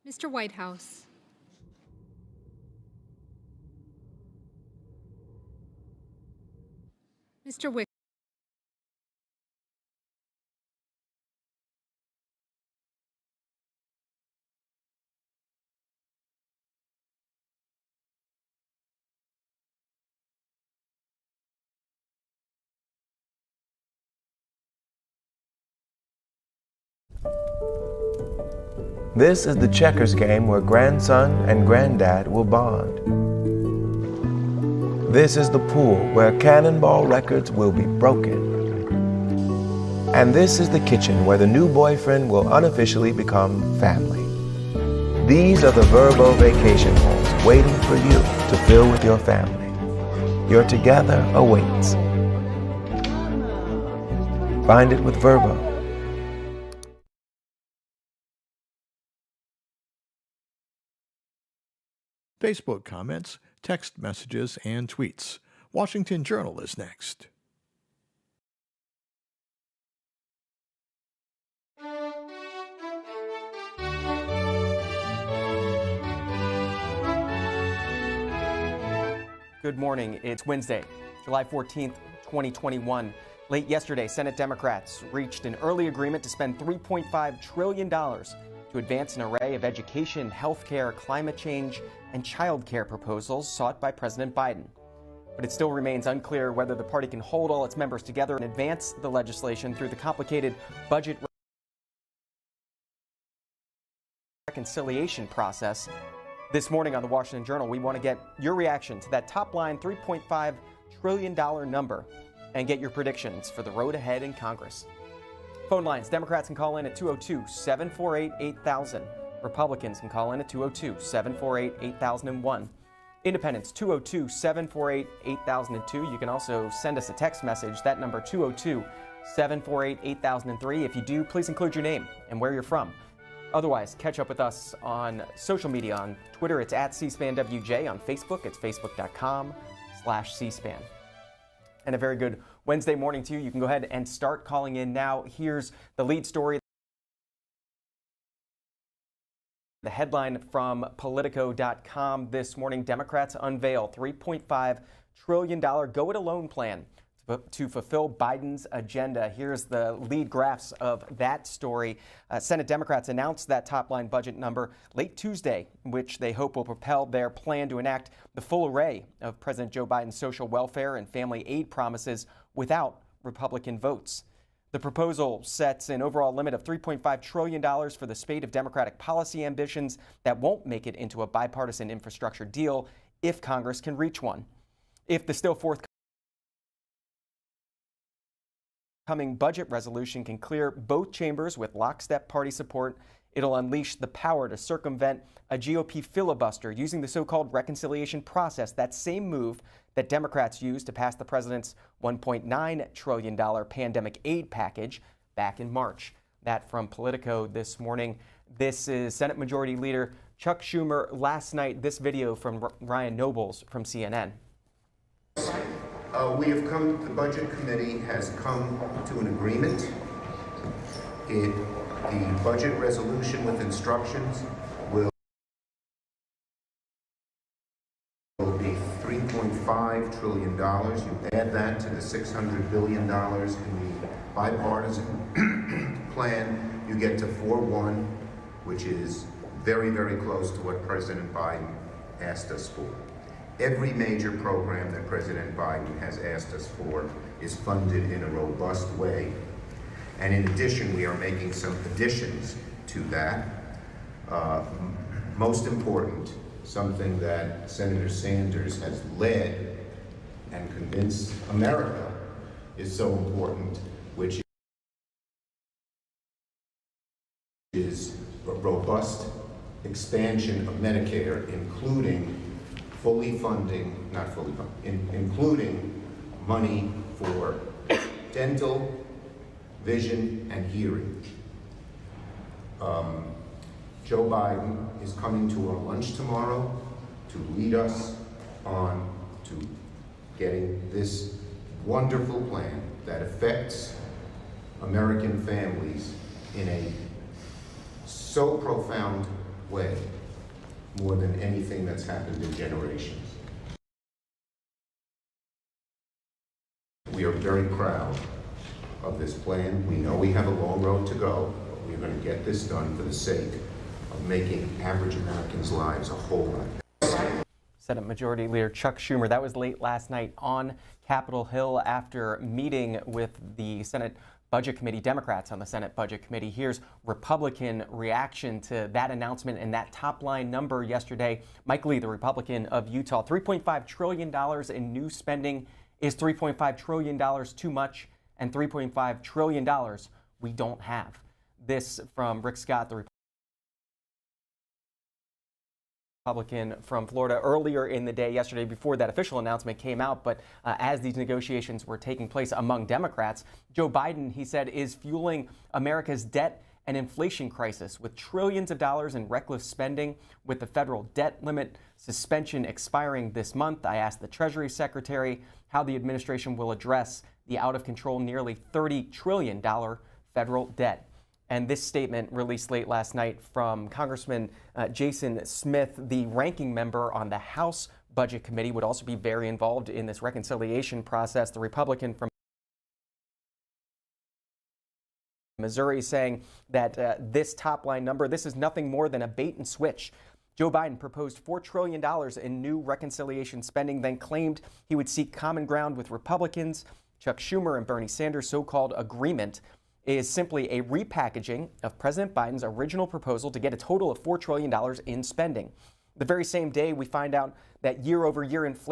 Mr. Whitehouse. Mr. Wick. This is the checkers game where grandson and granddad will bond. This is the pool where cannonball records will be broken. And this is the kitchen where the new boyfriend will unofficially become family. These are the Verbo vacation homes waiting for you to fill with your family. Your together awaits. Find it with Verbo. Facebook comments, text messages, and tweets. Washington Journal is next. Good morning. It's Wednesday, July 14th, 2021. Late yesterday, Senate Democrats reached an early agreement to spend $3.5 trillion to advance an array of education, healthcare, climate change, and child care proposals sought by President Biden. But it still remains unclear whether the party can hold all its members together and advance the legislation through the complicated budget reconciliation process. This morning on the Washington Journal, we want to get your reaction to that top line $3.5 trillion number and get your predictions for the road ahead in Congress. Phone lines, Democrats can call in at 202-748-8000. Republicans can call in at 202-748-8001. Independents, 202-748-8002. You can also send us a text message, that number 202-748-8003. If you do, please include your name and where you're from. Otherwise, catch up with us on social media. On Twitter, it's at CSPANWJ. On Facebook, it's facebook.com/CSPAN. And a very good Wednesday morning to you. You can go ahead and start calling in now. Here's the lead story. The headline from Politico.com this morning: Democrats unveil $3.5 trillion go-it-alone plan to fulfill Biden's agenda. Here's the lead graphs of that story. Senate Democrats announced that top-line budget number late Tuesday, which they hope will propel their plan to enact the full array of President Joe Biden's social welfare and family aid promises without Republican votes. The proposal sets an overall limit of $3.5 trillion for the spate of Democratic policy ambitions that won't make it into a bipartisan infrastructure deal if Congress can reach one. If the still forthcoming budget resolution can clear both chambers with lockstep party support, it'll unleash the power to circumvent a GOP filibuster using the so-called reconciliation process, that same move that Democrats used to pass the president's $1.9 trillion pandemic aid package back in March. That from Politico this morning. This is Senate Majority Leader Chuck Schumer last night. This video from Ryan Nobles from CNN. The Budget Committee has come to an agreement. The budget resolution with instructions will be $3.5 trillion. You add that to the $600 billion in the bipartisan plan, you get to 4.1, which is very, very close to what President Biden asked us for. Every major program that President Biden has asked us for is funded in a robust way. And in addition, we are making some additions to that. Most important, something that Senator Sanders has led and convinced America is so important, which is a robust expansion of Medicare, including including money for dental, vision, and hearing. Joe Biden is coming to our lunch tomorrow to lead us on to getting this wonderful plan that affects American families in a so profound way, more than anything that's happened in generations. We are very proud of this plan. We know we have a long road to go, but we're going to get this done for the sake of making average Americans' lives a whole lot better. Senate Majority Leader Chuck Schumer, that was late last night on Capitol Hill after meeting with the Senate Budget Committee, Democrats on the Senate Budget Committee. Here's Republican reaction to that announcement and that top line number yesterday. Mike Lee, the Republican of Utah, $3.5 trillion in new spending. Is $3.5 trillion too much? And $3.5 trillion we don't have. This from Rick Scott, the Republican from Florida, earlier in the day yesterday before that official announcement came out. But as these negotiations were taking place among Democrats, Joe Biden, he said, is fueling America's debt and inflation crisis with trillions of dollars in reckless spending, with the federal debt limit suspension expiring this month. I asked the Treasury Secretary how the administration will address the out-of-control nearly $30 trillion federal debt. And this statement released late last night from Congressman Jason Smith, the ranking member on the House Budget Committee, would also be very involved in this reconciliation process. The Republican from Missouri saying that this top line number, this is nothing more than a bait and switch. Joe Biden proposed $4 trillion in new reconciliation spending, then claimed he would seek common ground with Republicans. Chuck Schumer and Bernie Sanders' so-called agreement is simply a repackaging of President Biden's original proposal to get a total of $4 trillion in spending. The very same day, we find out that year-over-year inflation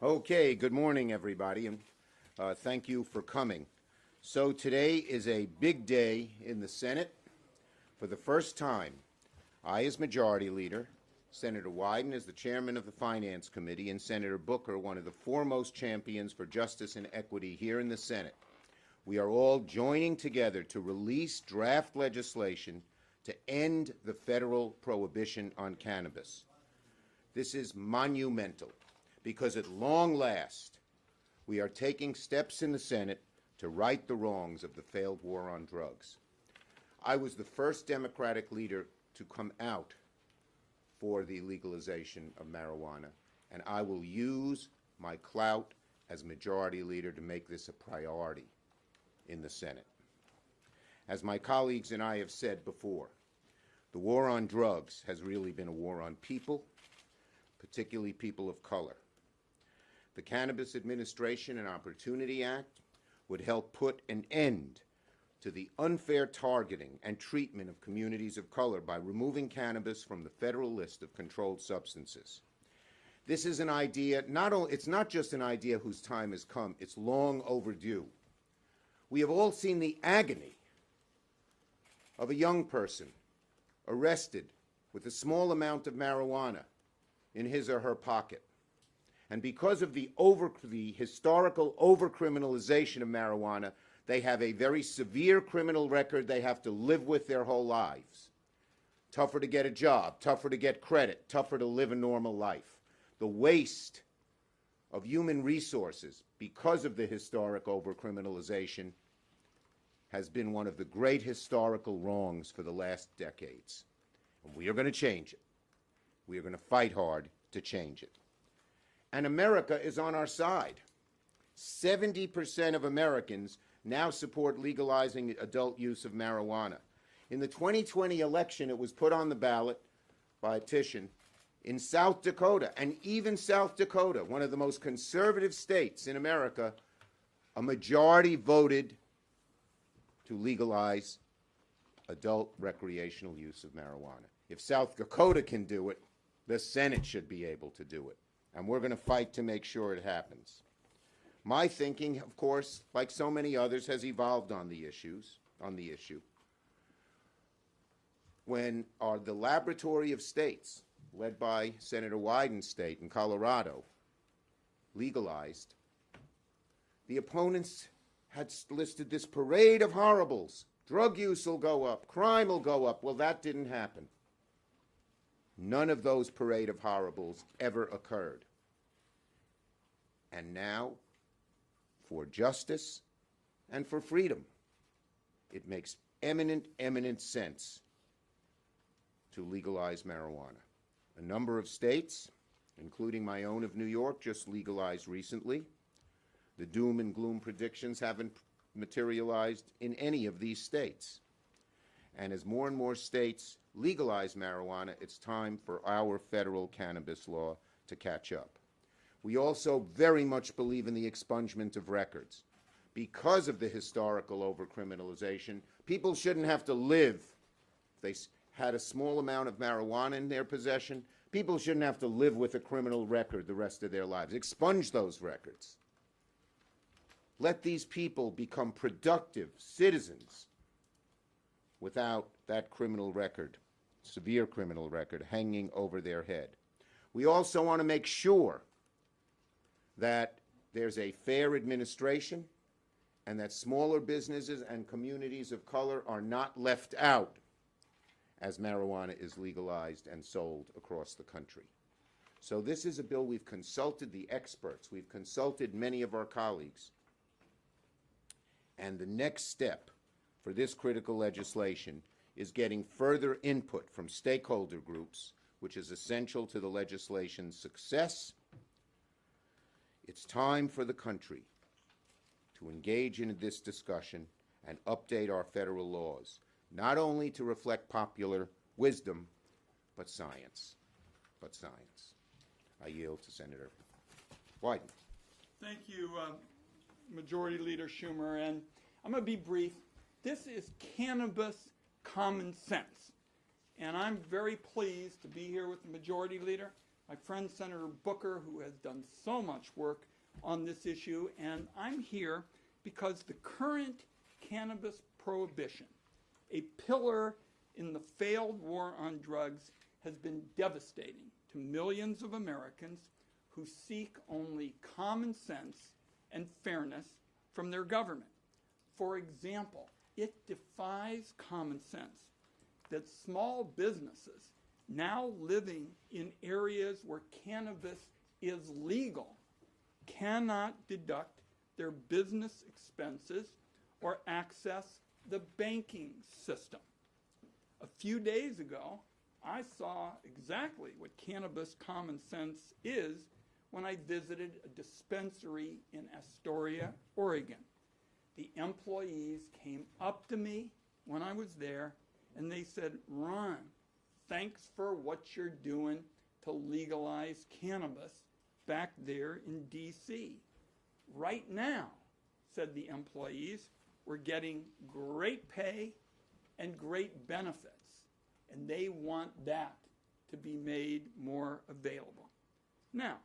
Okay, good morning, everybody, and thank you for coming. So today is a big day in the Senate. For the first time, I, as Majority Leader, Senator Wyden as the Chairman of the Finance Committee, and Senator Booker, one of the foremost champions for justice and equity here in the Senate, we are all joining together to release draft legislation to end the federal prohibition on cannabis. This is monumental, because at long last, we are taking steps in the Senate to right the wrongs of the failed war on drugs. I was the first Democratic leader to come out for the legalization of marijuana, and I will use my clout as Majority Leader to make this a priority in the Senate. As my colleagues and I have said before, the war on drugs has really been a war on people, particularly people of color. The Cannabis Administration and Opportunity Act would help put an end to the unfair targeting and treatment of communities of color by removing cannabis from the federal list of controlled substances. This is an idea, it's not just an idea whose time has come, it's long overdue. We have all seen the agony of a young person arrested with a small amount of marijuana in his or her pocket. And because of the historical over-criminalization of marijuana, they have a very severe criminal record they have to live with their whole lives. Tougher to get a job, tougher to get credit, tougher to live a normal life. The waste of human resources because of the historic over-criminalization has been one of the great historical wrongs for the last decades. And we are going to change it. We are going to fight hard to change it. And America is on our side. 70% of Americans now support legalizing adult use of marijuana. In the 2020 election, it was put on the ballot by a petition in South Dakota, and even South Dakota, one of the most conservative states in America, a majority voted to legalize adult recreational use of marijuana. If South Dakota can do it, the Senate should be able to do it. And we're going to fight to make sure it happens. My thinking, of course, like so many others, has evolved on the issue. When the laboratory of states, led by Senator Wyden's state in Colorado, legalized, the opponents had listed this parade of horribles. Drug use will go up, crime will go up. Well, that didn't happen. None of those parade of horribles ever occurred. And now, for justice and for freedom, it makes eminent sense to legalize marijuana. A number of states, including my own of New York, just legalized recently. The doom and gloom predictions haven't materialized in any of these states. And as more and more states legalize marijuana, it's time for our federal cannabis law to catch up. We also very much believe in the expungement of records. Because of the historical overcriminalization, people shouldn't have to live. If they had a small amount of marijuana in their possession, people shouldn't have to live with a criminal record the rest of their lives. Expunge those records. Let these people become productive citizens without that criminal record, severe criminal record, hanging over their head. We also want to make sure that there's a fair administration and that smaller businesses and communities of color are not left out as marijuana is legalized and sold across the country. So this is a bill we've consulted the experts, we've consulted many of our colleagues. And the next step for this critical legislation is getting further input from stakeholder groups, which is essential to the legislation's success. It's time for the country to engage in this discussion and update our federal laws, not only to reflect popular wisdom, but science. I yield to Senator Wyden. Thank you, Majority Leader Schumer, and I'm going to be brief. This is cannabis common sense, and I'm very pleased to be here with the Majority Leader, my friend Senator Booker, who has done so much work on this issue, and I'm here because the current cannabis prohibition, a pillar in the failed war on drugs, has been devastating to millions of Americans who seek only common sense and fairness from their government. For example, it defies common sense that small businesses now living in areas where cannabis is legal cannot deduct their business expenses or access the banking system. A few days ago, I saw exactly what cannabis common sense is when I visited a dispensary in Astoria, Oregon. The employees came up to me when I was there and they said, "Ron, thanks for what you're doing to legalize cannabis back there in D.C. Right now," said the employees, "we're getting great pay and great benefits, and they want that to be made more available." Now,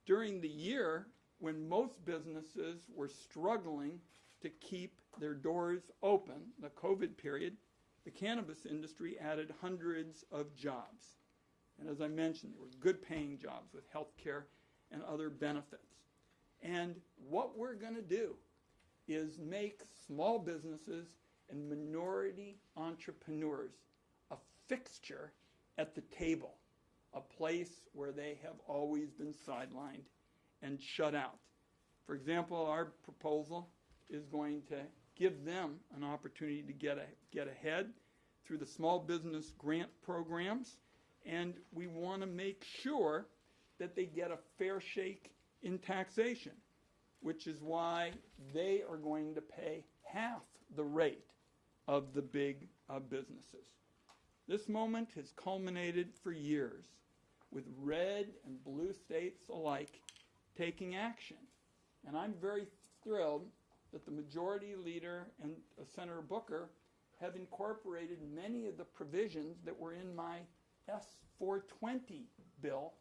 during the year when most businesses were struggling to keep their doors open, the COVID period, the cannabis industry added hundreds of jobs. And as I mentioned, they were good paying jobs with health care and other benefits. And what we're going to do is make small businesses and minority entrepreneurs a fixture at the table, a place where they have always been sidelined and shut out. For example, our proposal is going to give them an opportunity to get ahead through the small business grant programs, and we want to make sure that they get a fair shake in taxation, which is why they are going to pay half the rate of the big businesses. This moment has culminated for years with red and blue states alike taking action. And I'm very thrilled that the Majority Leader and Senator Booker have incorporated many of the provisions that were in my S-420 bill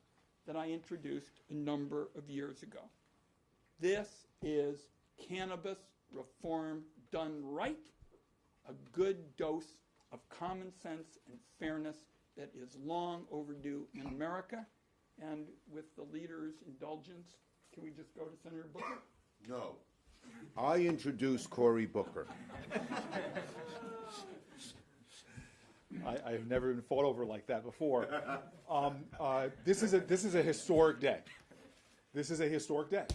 that I introduced a number of years ago. This is cannabis reform done right, a good dose of common sense and fairness that is long overdue in America. And with the leader's indulgence, can we just go to Senator Booker? No. I introduce Cory Booker. I've never been fought over like that before. This is a historic day. This is a historic day.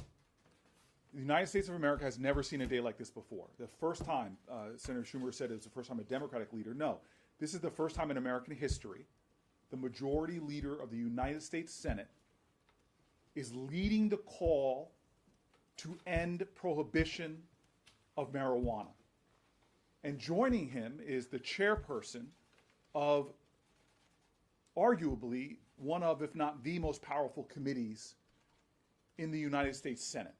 The United States of America has never seen a day like this before. The first time, Senator Schumer said it was the first time a Democratic leader. No, this is the first time in American history the majority leader of the United States Senate is leading the call to end prohibition of marijuana. And joining him is the chairperson of arguably one of, if not the most powerful committees in the United States Senate.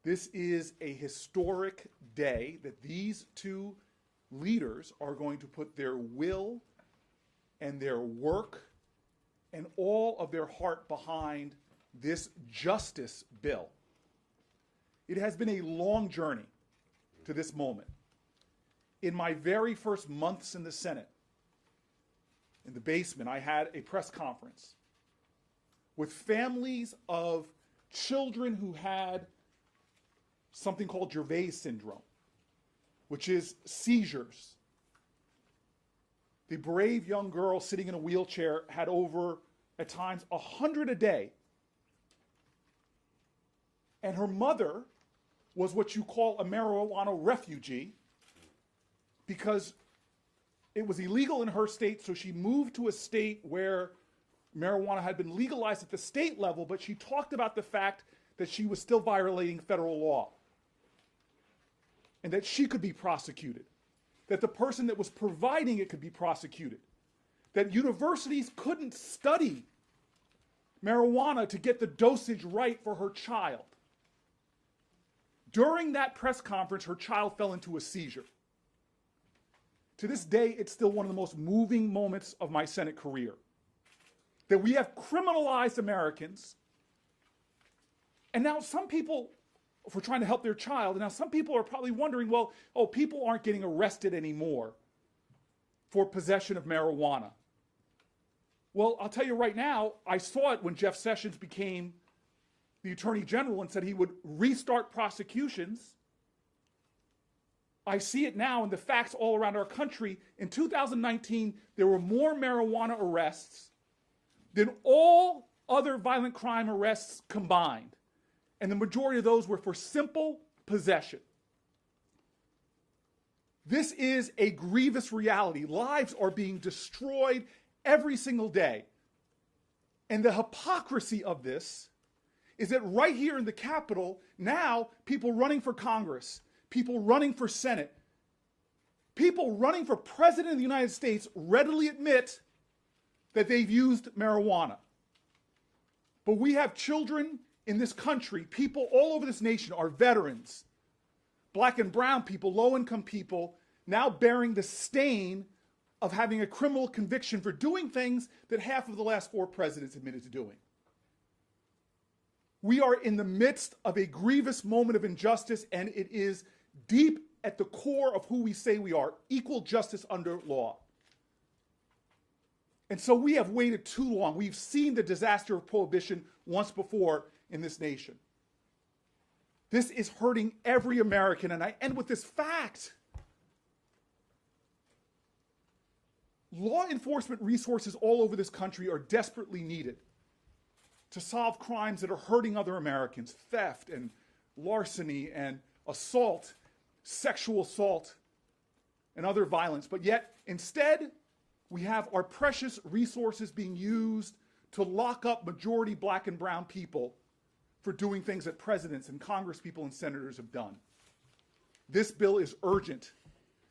This is a historic day that these two leaders are going to put their will and their work and all of their heart behind this justice bill. It has been a long journey to this moment. In my very first months in the Senate, in the basement, I had a press conference with families of children who had something called Dravet syndrome, which is seizures. The brave young girl sitting in a wheelchair had over, at times, 100 a day. And her mother was what you call a marijuana refugee because it was illegal in her state, so she moved to a state where marijuana had been legalized at the state level, but she talked about the fact that she was still violating federal law and that she could be prosecuted, that the person that was providing it could be prosecuted, that universities couldn't study marijuana to get the dosage right for her child. During that press conference, her child fell into a seizure. To this day, it's still one of the most moving moments of my Senate career. That we have criminalized Americans, and now some people, for trying to help their child, and now some people are probably wondering, well, oh, people aren't getting arrested anymore for possession of marijuana. Well, I'll tell you right now, I saw it when Jeff Sessions became the Attorney General and said he would restart prosecutions. I see it now in the facts all around our country. In 2019, there were more marijuana arrests than all other violent crime arrests combined. And the majority of those were for simple possession. This is a grievous reality. Lives are being destroyed every single day. And the hypocrisy of this is that right here in the Capitol, now people running for Congress, people running for Senate, people running for President of the United States readily admit that they've used marijuana. But we have children in this country, people all over this nation, our veterans, black and brown people, low-income people, now bearing the stain of having a criminal conviction for doing things that half of the last 4 presidents admitted to doing. We are in the midst of a grievous moment of injustice, and it is deep at the core of who we say we are, equal justice under law. And so we have waited too long. We've seen the disaster of prohibition once before in this nation. This is hurting every American, and I end with this fact. Law enforcement resources all over this country are desperately needed to solve crimes that are hurting other Americans, theft and larceny and assault, sexual assault, and other violence. But yet, instead, we have our precious resources being used to lock up majority black and brown people for doing things that presidents and congresspeople and senators have done. This bill is urgent.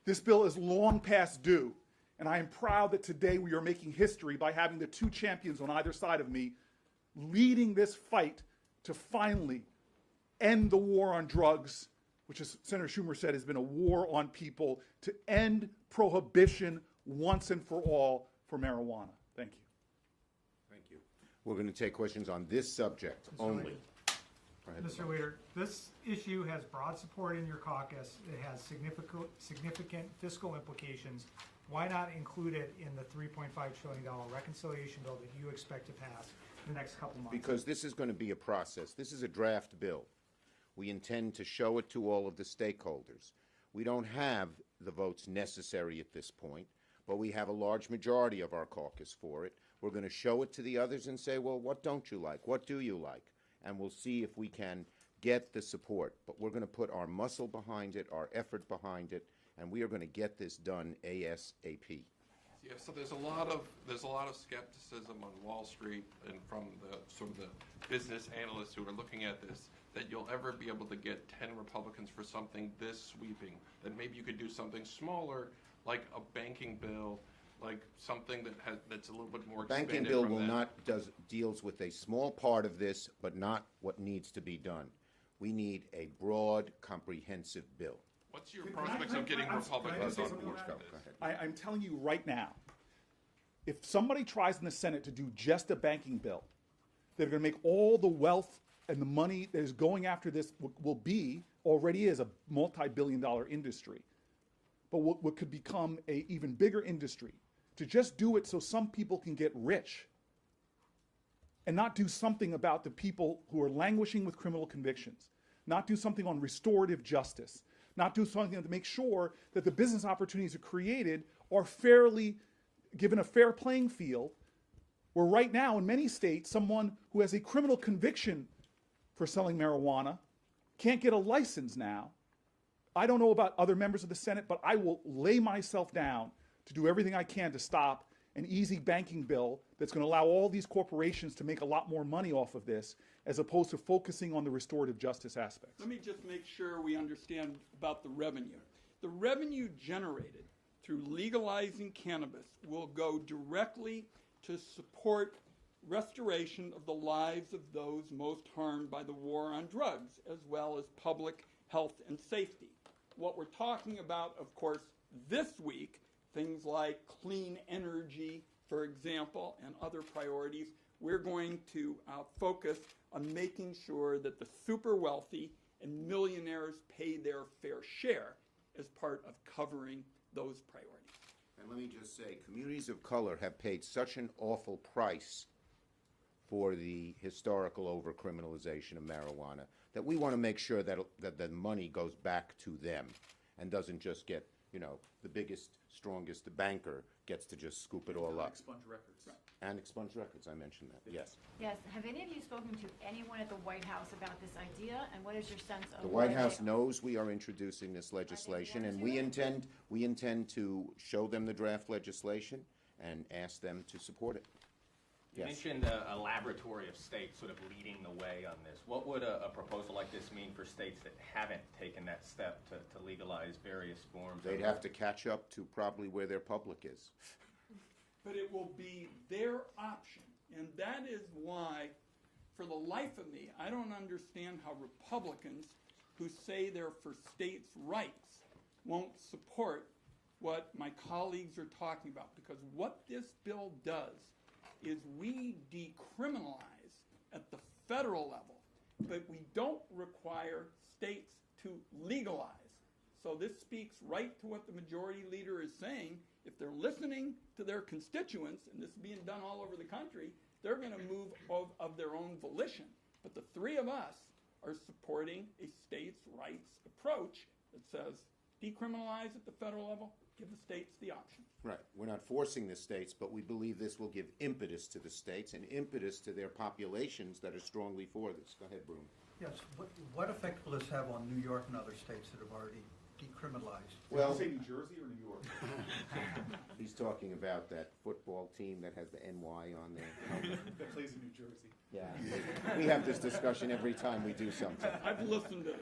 This bill is long past due. And I am proud that today we are making history by having the 2 champions on either side of me leading this fight to finally end the war on drugs, which, as Senator Schumer said, has been a war on people, to end prohibition once and for all for marijuana. Thank you. Thank you. We're going to take questions on this subject only. Mr. Leader, this issue has broad support in your caucus. It has significant fiscal implications. Why not include it in the $3.5 trillion reconciliation bill that you expect to pass in the next couple months? Because this is going to be a process. This is a draft bill. We intend to show it to all of the stakeholders. We don't have the votes necessary at this point, but we have a large majority of our caucus for it. We're going to show it to the others and say, well, what don't you like? What do you like? And we'll see if we can get the support. But we're going to put our muscle behind it, our effort behind it, and we are going to get this done ASAP. Yeah, so there's a lot of skepticism on Wall Street and from the sort of the business analysts who are looking at this that you'll ever be able to get 10 Republicans for something this sweeping. That maybe you could do something smaller, like a banking bill, like something that's a little bit more expanded. Banking bill deals with a small part of this, but not what needs to be done. We need a broad, comprehensive bill. What's your prospects of getting Republicans on board with this? I'm telling you right now, if somebody tries in the Senate to do just a banking bill, they're going to make all the wealth and the money that is going after this already is a multi-billion-dollar industry. But what could become a even bigger industry, to just do it so some people can get rich and not do something about the people who are languishing with criminal convictions, not do something on restorative justice, not do something to make sure that the business opportunities are created are fairly given a fair playing field, where right now in many states, someone who has a criminal conviction for selling marijuana can't get a license now. I don't know about other members of the Senate, but I will lay myself down to do everything I can to stop an easy banking bill that's going to allow all these corporations to make a lot more money off of this, as opposed to focusing on the restorative justice aspects. Let me just make sure we understand about the revenue. The revenue generated through legalizing cannabis will go directly to support restoration of the lives of those most harmed by the war on drugs, as well as public health and safety. What we're talking about, of course, this week, things like clean energy, for example, and other priorities, we're going to focus on making sure that the super wealthy and millionaires pay their fair share as part of covering those priorities. And let me just say, communities of color have paid such an awful price for the historical overcriminalization of marijuana that we want to make sure that the money goes back to them and doesn't just get, the biggest, strongest banker gets to just scoop it all up. Expunge records. Right. And expunge records, I mentioned that, yes. Yes. Have any of you spoken to anyone at the White House about this idea, and what is your sense of The White House knows we are introducing this legislation, and we intend to show them the draft legislation and ask them to support it. You Yes. mentioned a laboratory of states sort of leading the way on this. What would a proposal like this mean for states that haven't taken that step to legalize various forms? They'd have to catch up to probably where their public is. But it will be their option. And that is why, for the life of me, I don't understand how Republicans who say they're for states' rights won't support what my colleagues are talking about. Because what this bill does is we decriminalize at the federal level, but we don't require states to legalize. So this speaks right to what the majority leader is saying. If they're listening to their constituents, and this is being done all over the country, they're going to move of their own volition. But the three of us are supporting a states' rights approach that says decriminalize at the federal level, give the states the option. Right. We're not forcing the states, but we believe this will give impetus to the states and impetus to their populations that are strongly for this. Go ahead, Broom. Yes. What effect will this have on New York and other states that have already decriminalized? Well, Did you say New Jersey or New York? he's talking about that football team that has the NY on there. That plays in New Jersey. Yeah. We have this discussion every time we do something. I've listened to this.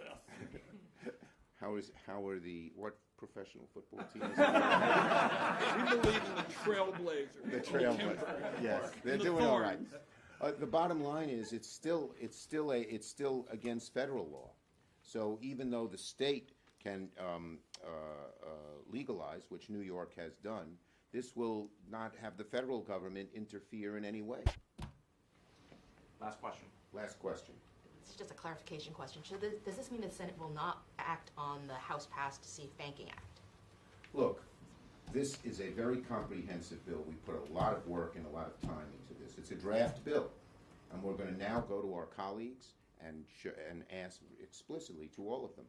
What professional football team is We believe in the Trailblazers. The Trailblazers. Yes, they're The doing all right. Thorns. The bottom line is it's still against federal law. So even though the state can legalize, which New York has done, this will not have the federal government interfere in any way. Last question. Last question. is just a clarification question. Does this mean the Senate will not act on the House-passed Safe Banking Act? Look, this is a very comprehensive bill. We put a lot of work and a lot of time into this. It's a draft bill, and we're going to now go to our colleagues and ask explicitly to all of them,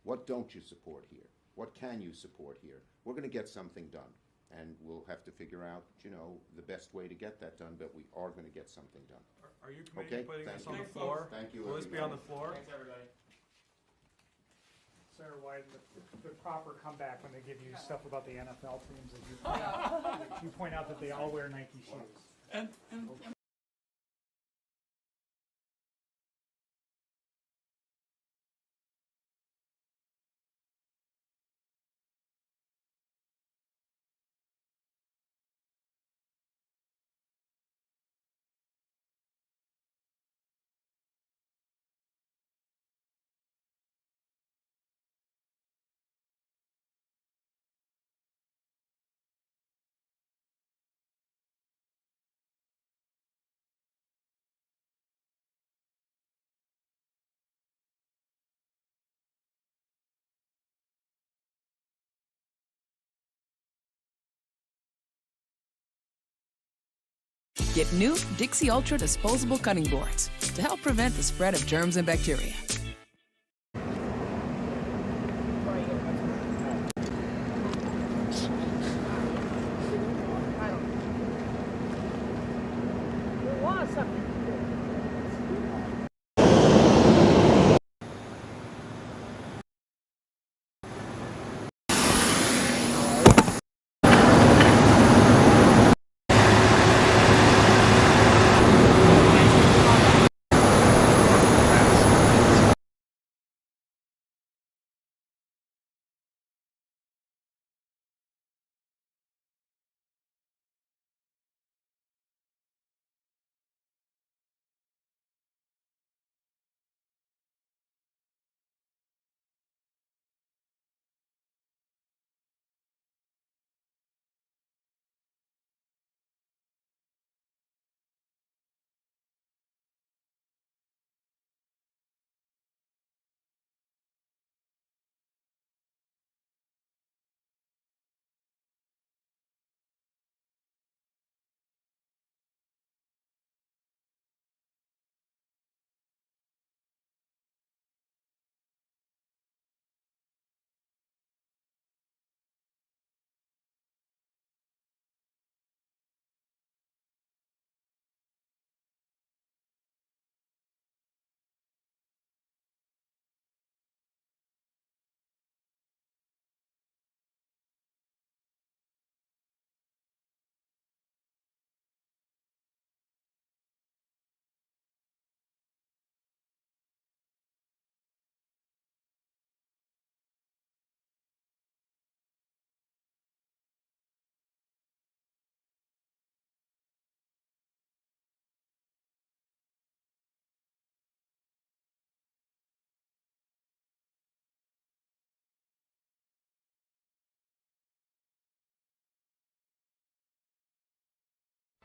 what don't you support here? What can you support here? We're going to get something done, and we'll have to figure out, you know, the best way to get that done, but we are going to get something done. Are you committed to putting this on the floor? Thank you, Will this be on the everybody. floor? Thanks, everybody. Senator Wyden, the proper comeback when they give you stuff about the NFL teams, as you point out that they all wear Nike shoes. And Get new Dixie Ultra disposable cutting boards to help prevent the spread of germs and bacteria.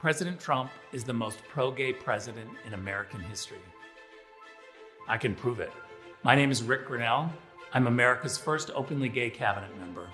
President Trump is the most pro-gay president in American history. I can prove it. My name is Rick Grinnell. I'm America's first openly gay cabinet member.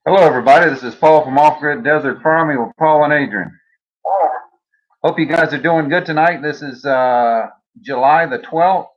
Hello, everybody. This is Paul from Off Grid Desert Farming with Paul and Adrian. Hope you guys are doing good tonight. This is July the 12th.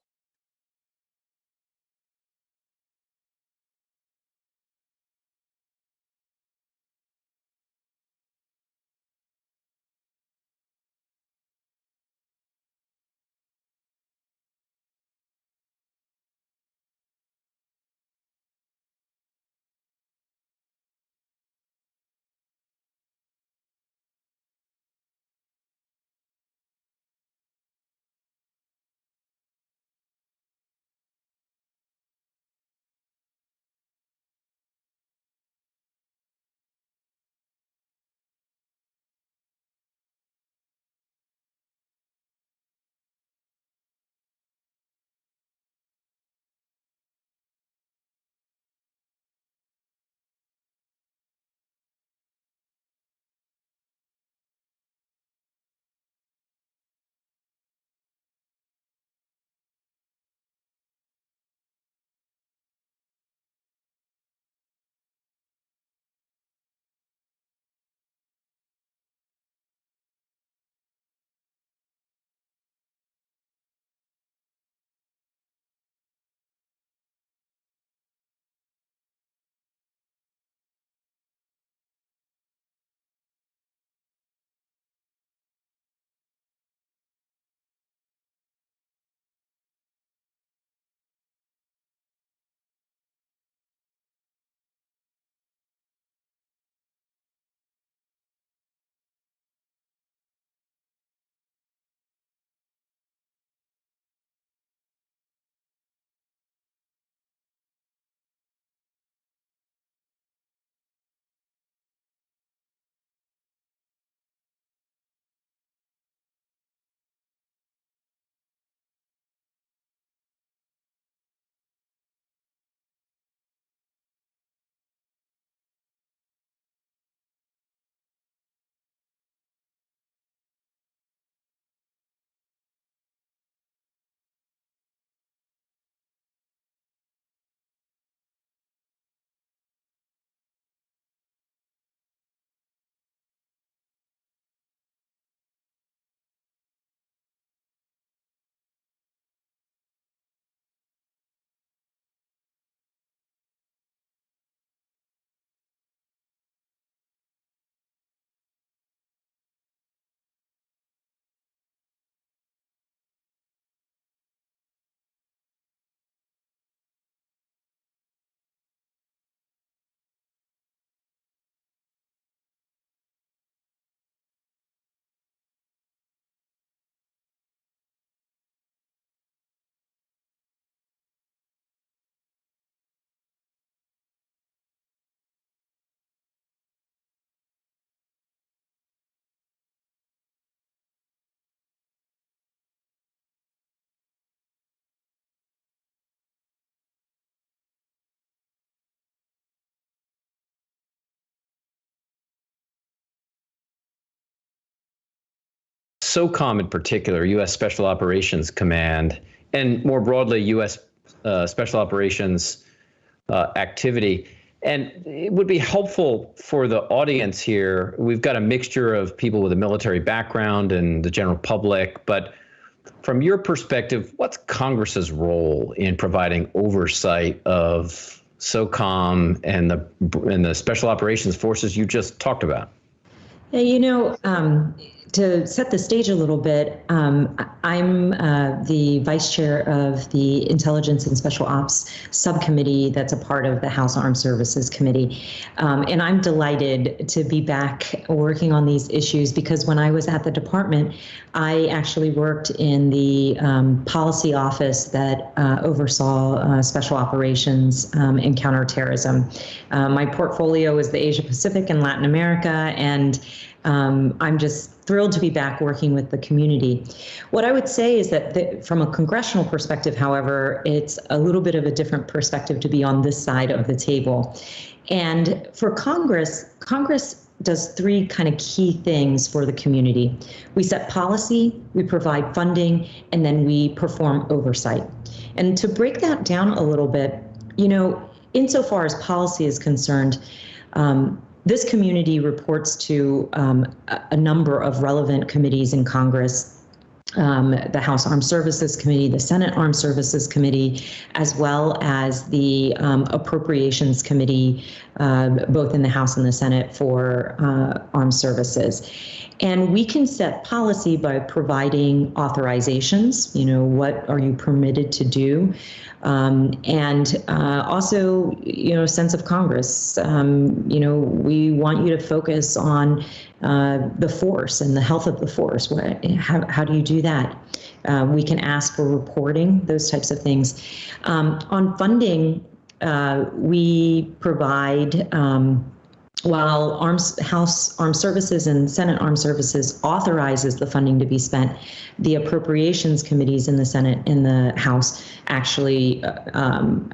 SOCOM in particular, U.S. Special Operations Command, and more broadly, U.S. Special Operations activity. And it would be helpful for the audience here. We've got a mixture of people with a military background and the general public, but from your perspective, what's Congress's role in providing oversight of SOCOM and the Special Operations Forces you just talked about? To set the stage a little bit, I'm the vice chair of the Intelligence and Special Ops Subcommittee that's a part of the House Armed Services Committee. And I'm delighted to be back working on these issues because when I was at the department, I actually worked in the policy office that oversaw special operations and counterterrorism. My portfolio is the Asia Pacific and Latin America, and I'm just thrilled to be back working with the community. What I would say is that from a congressional perspective, however, it's a little bit of a different perspective to be on this side of the table. And for Congress does three kind of key things for the community. We set policy, we provide funding, and then we perform oversight. And to break that down a little bit, insofar as policy is concerned, this community reports to a number of relevant committees in Congress, the House Armed Services Committee, the Senate Armed Services Committee, as well as the Appropriations Committee, both in the House and the Senate for armed services. And we can set policy by providing authorizations, what are you permitted to do? And also, sense of Congress. We want you to focus on the force and the health of the force. How do you do that? We can ask for reporting, those types of things. On funding, we provide, while House Armed Services and Senate Armed Services authorizes the funding to be spent, the Appropriations Committees in the Senate and the House actually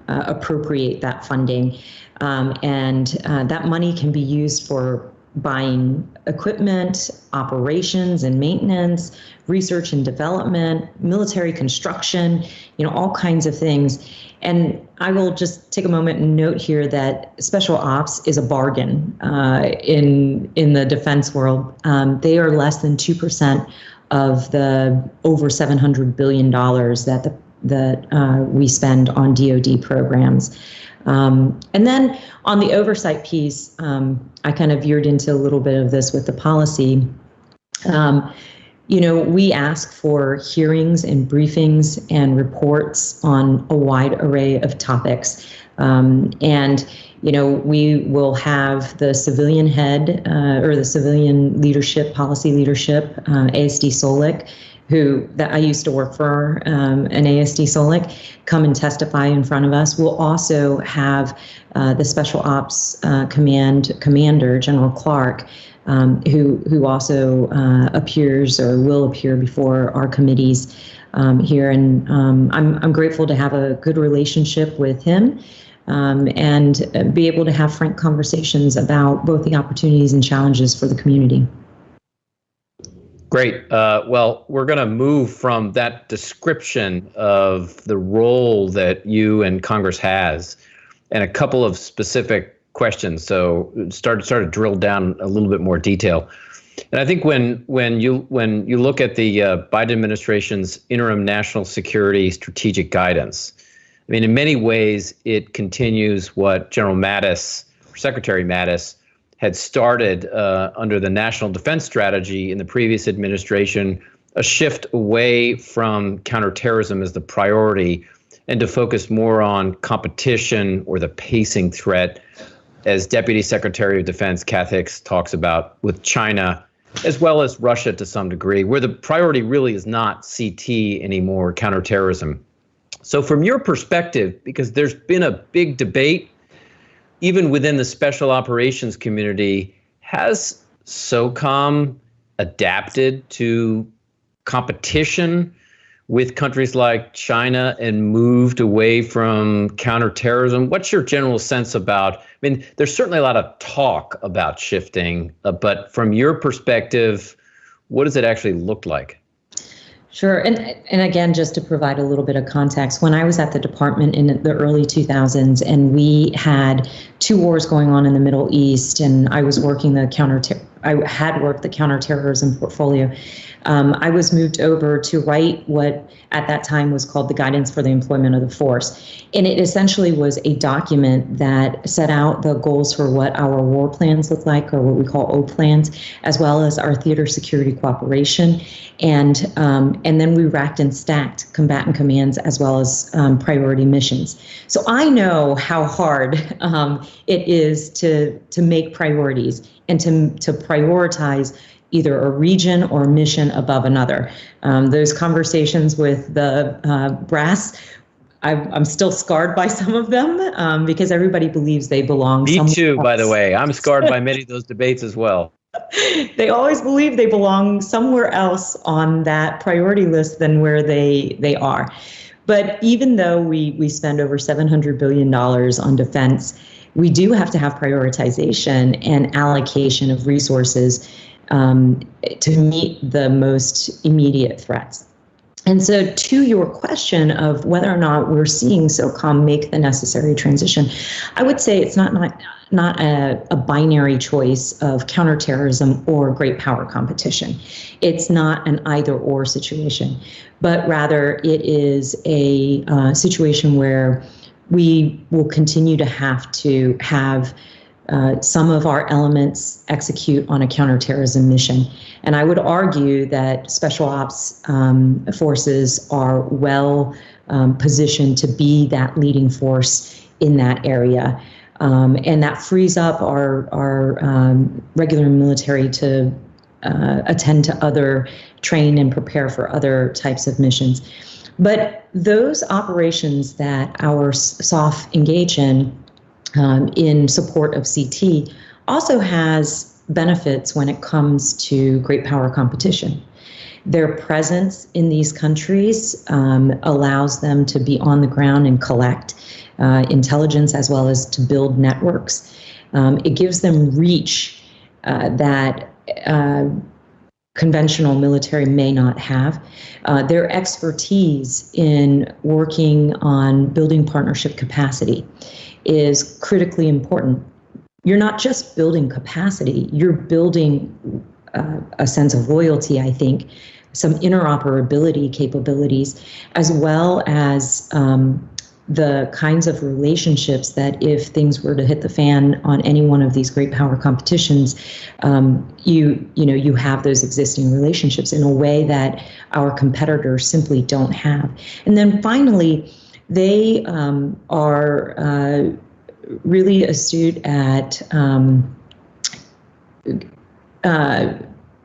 appropriate that funding. And that money can be used for buying equipment, operations and maintenance, research and development, military construction, all kinds of things. And I will just take a moment and note here that special ops is a bargain in the defense world. They are less than 2% of the over $700 billion that we spend on DoD programs. And then on the oversight piece, I kind of veered into a little bit of this with the policy. We ask for hearings and briefings and reports on a wide array of topics. And we will have the civilian head or the civilian leadership, policy leadership, ASD Solik, that I used to work for, an ASD Solik, come and testify in front of us. We'll also have the Special Ops Commander, General Clark, who also appears or will appear before our committees here. And I'm grateful to have a good relationship with him and be able to have frank conversations about both the opportunities and challenges for the community. Great. Well, we're going to move from that description of the role that you and Congress has and a couple of specific questions. So start to drill down a little bit more detail. And I think when you look at the Biden administration's interim national security strategic guidance, I mean, in many ways, it continues what Secretary Mattis had started under the National Defense Strategy in the previous administration, a shift away from counterterrorism as the priority and to focus more on competition or the pacing threat, as Deputy Secretary of Defense Kath Hicks talks about, with China, as well as Russia to some degree, where the priority really is not CT anymore, counterterrorism. So from your perspective, because there's been a big debate even within the special operations community, has SOCOM adapted to competition with countries like China and moved away from counterterrorism? What's your general sense about, I mean, there's certainly a lot of talk about shifting, but from your perspective, what does it actually look like? Sure. And again, just to provide a little bit of context, when I was at the department in the early 2000s and we had two wars going on in the Middle East, and I was working I had worked the counterterrorism portfolio, I was moved over to write what at that time was called the Guidance for the Employment of the Force. And it essentially was a document that set out the goals for what our war plans look like, or what we call O plans, as well as our theater security cooperation. And then we racked and stacked combatant commands as well as priority missions. So I know how hard it is to make priorities and to prioritize either a region or mission above another. Those conversations with the brass, I'm still scarred by some of them because everybody believes they belong somewhere Me too, else. by the way. I'm scarred by many of those debates as well. They always believe they belong somewhere else on that priority list than where they are. But even though we spend over $700 billion on defense, we do have to have prioritization and allocation of resources to meet the most immediate threats. And so to your question of whether or not we're seeing SOCOM make the necessary transition, I would say it's not a binary choice of counterterrorism or great power competition. It's not an either or situation, but rather it is a situation where we will continue to have some of our elements execute on a counterterrorism mission. And I would argue that special ops forces are well positioned to be that leading force in that area. And that frees up our regular military to attend to other, train and prepare for other types of missions. But those operations that our SOF engage in support of CT also has benefits when it comes to great power competition. Their presence in these countries allows them to be on the ground and collect intelligence as well as to build networks. It gives them reach that conventional military may not have. Their expertise in working on building partnership capacity is critically important. You're not just building capacity, you're building a sense of loyalty, I think, some interoperability capabilities, as well as the kinds of relationships that if things were to hit the fan on any one of these great power competitions, you have those existing relationships in a way that our competitors simply don't have. And then finally, they are really astute at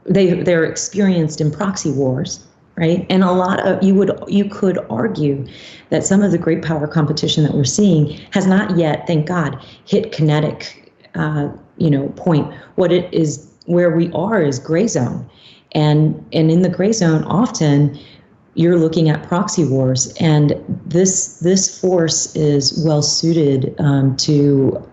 they're experienced in proxy wars, right? And a lot of you could argue that some of the great power competition that we're seeing has not yet, thank God, hit kinetic point. What it is, where we are, is gray zone, and in the gray zone, often you're looking at proxy wars, and this force is well suited to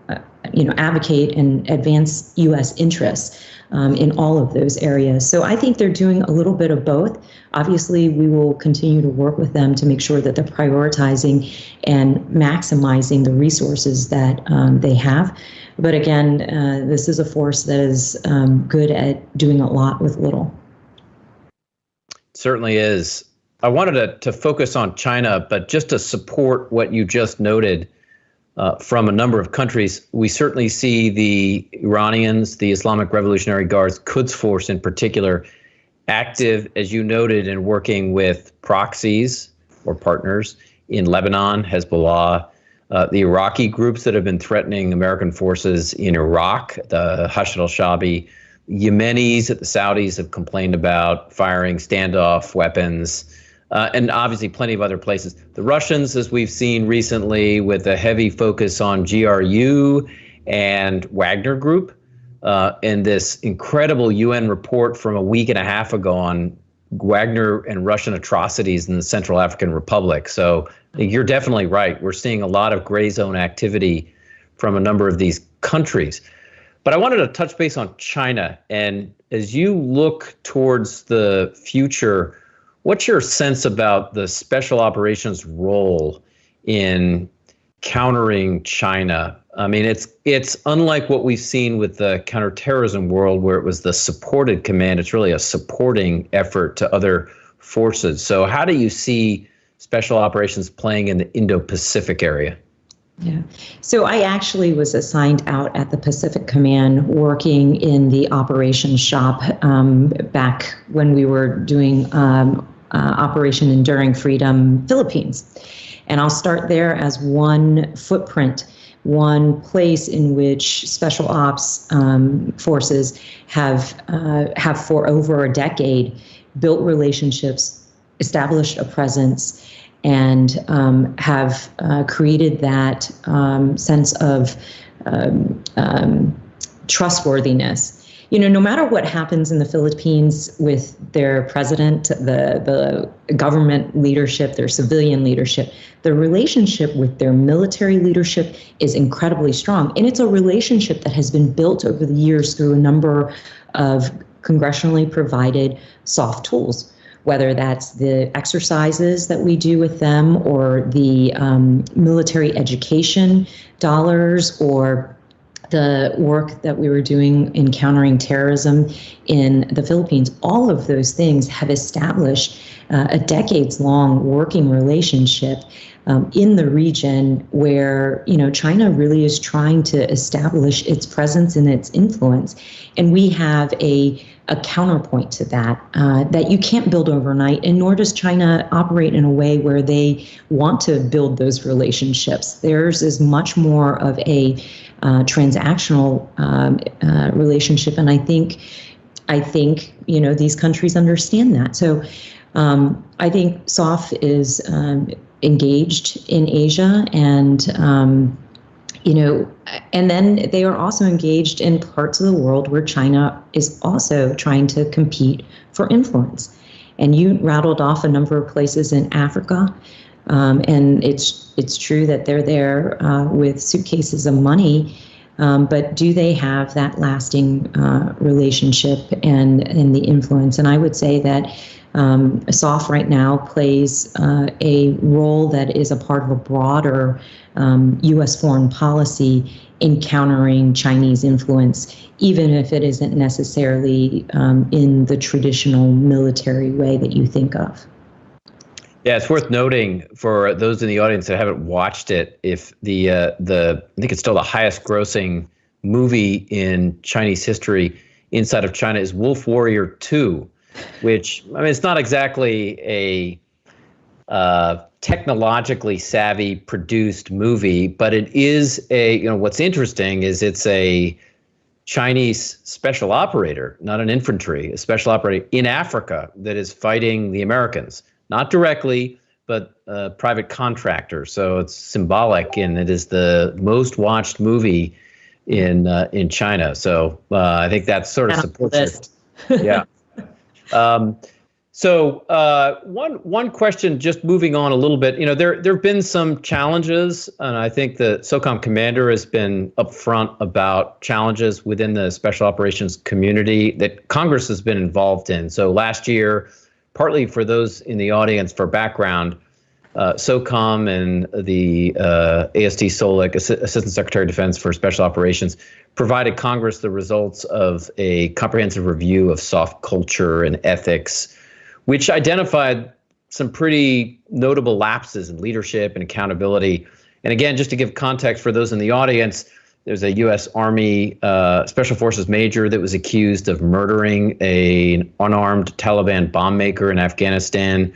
advocate and advance U.S. interests in all of those areas. So I think they're doing a little bit of both. Obviously, we will continue to work with them to make sure that they're prioritizing and maximizing the resources that they have. But again, this is a force that is good at doing a lot with little. Certainly is. I wanted to focus on China, but just to support what you just noted from a number of countries, we certainly see the Iranians, the Islamic Revolutionary Guards, Quds Force in particular, active, as you noted, in working with proxies or partners in Lebanon, Hezbollah, the Iraqi groups that have been threatening American forces in Iraq, the Hashd al-Shaabi, Yemenis that the Saudis have complained about firing standoff weapons, and obviously plenty of other places. The Russians, as we've seen recently, with a heavy focus on GRU and Wagner Group, and this incredible UN report from a week and a half ago on Wagner and Russian atrocities in the Central African Republic. So you're definitely right. We're seeing a lot of gray zone activity from a number of these countries. But I wanted to touch base on China. And as you look towards the future, what's your sense about the special operations role in countering China? I mean, it's unlike what we've seen with the counterterrorism world, where it was the supported command. It's really a supporting effort to other forces. So how do you see special operations playing in the Indo-Pacific area? Yeah. So I actually was assigned out at the Pacific Command working in the operations shop back when we were doing Operation Enduring Freedom Philippines. And I'll start there as one footprint, one place in which special ops forces have for over a decade built relationships, established a presence, and have created that sense of trustworthiness. You know, no matter what happens in the Philippines with their president, the government leadership, their civilian leadership, the relationship with their military leadership is incredibly strong. And it's a relationship that has been built over the years through a number of congressionally provided soft tools, whether that's the exercises that we do with them or the military education dollars or the work that we were doing in countering terrorism in the Philippines. All of those things have established a decades-long working relationship in the region where, China really is trying to establish its presence and its influence. And we have a counterpoint to that, that you can't build overnight, and nor does China operate in a way where they want to build those relationships. Theirs is much more of a transactional relationship, and I think these countries understand that. So I think SOF is engaged in Asia, and and then they are also engaged in parts of the world where China is also trying to compete for influence. And you rattled off a number of places in Africa, and it's true that they're there with suitcases of money, but do they have that lasting relationship and the influence? And I would say that SOF right now plays a role that is a part of a broader U.S. foreign policy in countering Chinese influence, even if it isn't necessarily in the traditional military way that you think of. Yeah, it's worth noting for those in the audience that haven't watched it, if I think it's still the highest grossing movie in Chinese history inside of China is Wolf Warrior 2, which, it's not exactly a technologically savvy produced movie, but it is what's interesting is it's a Chinese special operator, not an infantry, a special operator in Africa that is fighting the Americans, not directly, but a private contractor. So it's symbolic, and it is the most watched movie in China. So I think that sort of supports it. Yeah. So one question, just moving on a little bit, there have been some challenges, and I think the SOCOM commander has been upfront about challenges within the special operations community that Congress has been involved in. So last year, partly for those in the audience for background, SOCOM and the ASD Solik, Assistant Secretary of Defense for Special Operations, provided Congress the results of a comprehensive review of soft culture and ethics, which identified some pretty notable lapses in leadership and accountability. And again, just to give context for those in the audience, there's a U.S. Army Special Forces major that was accused of murdering an unarmed Taliban bomb maker in Afghanistan.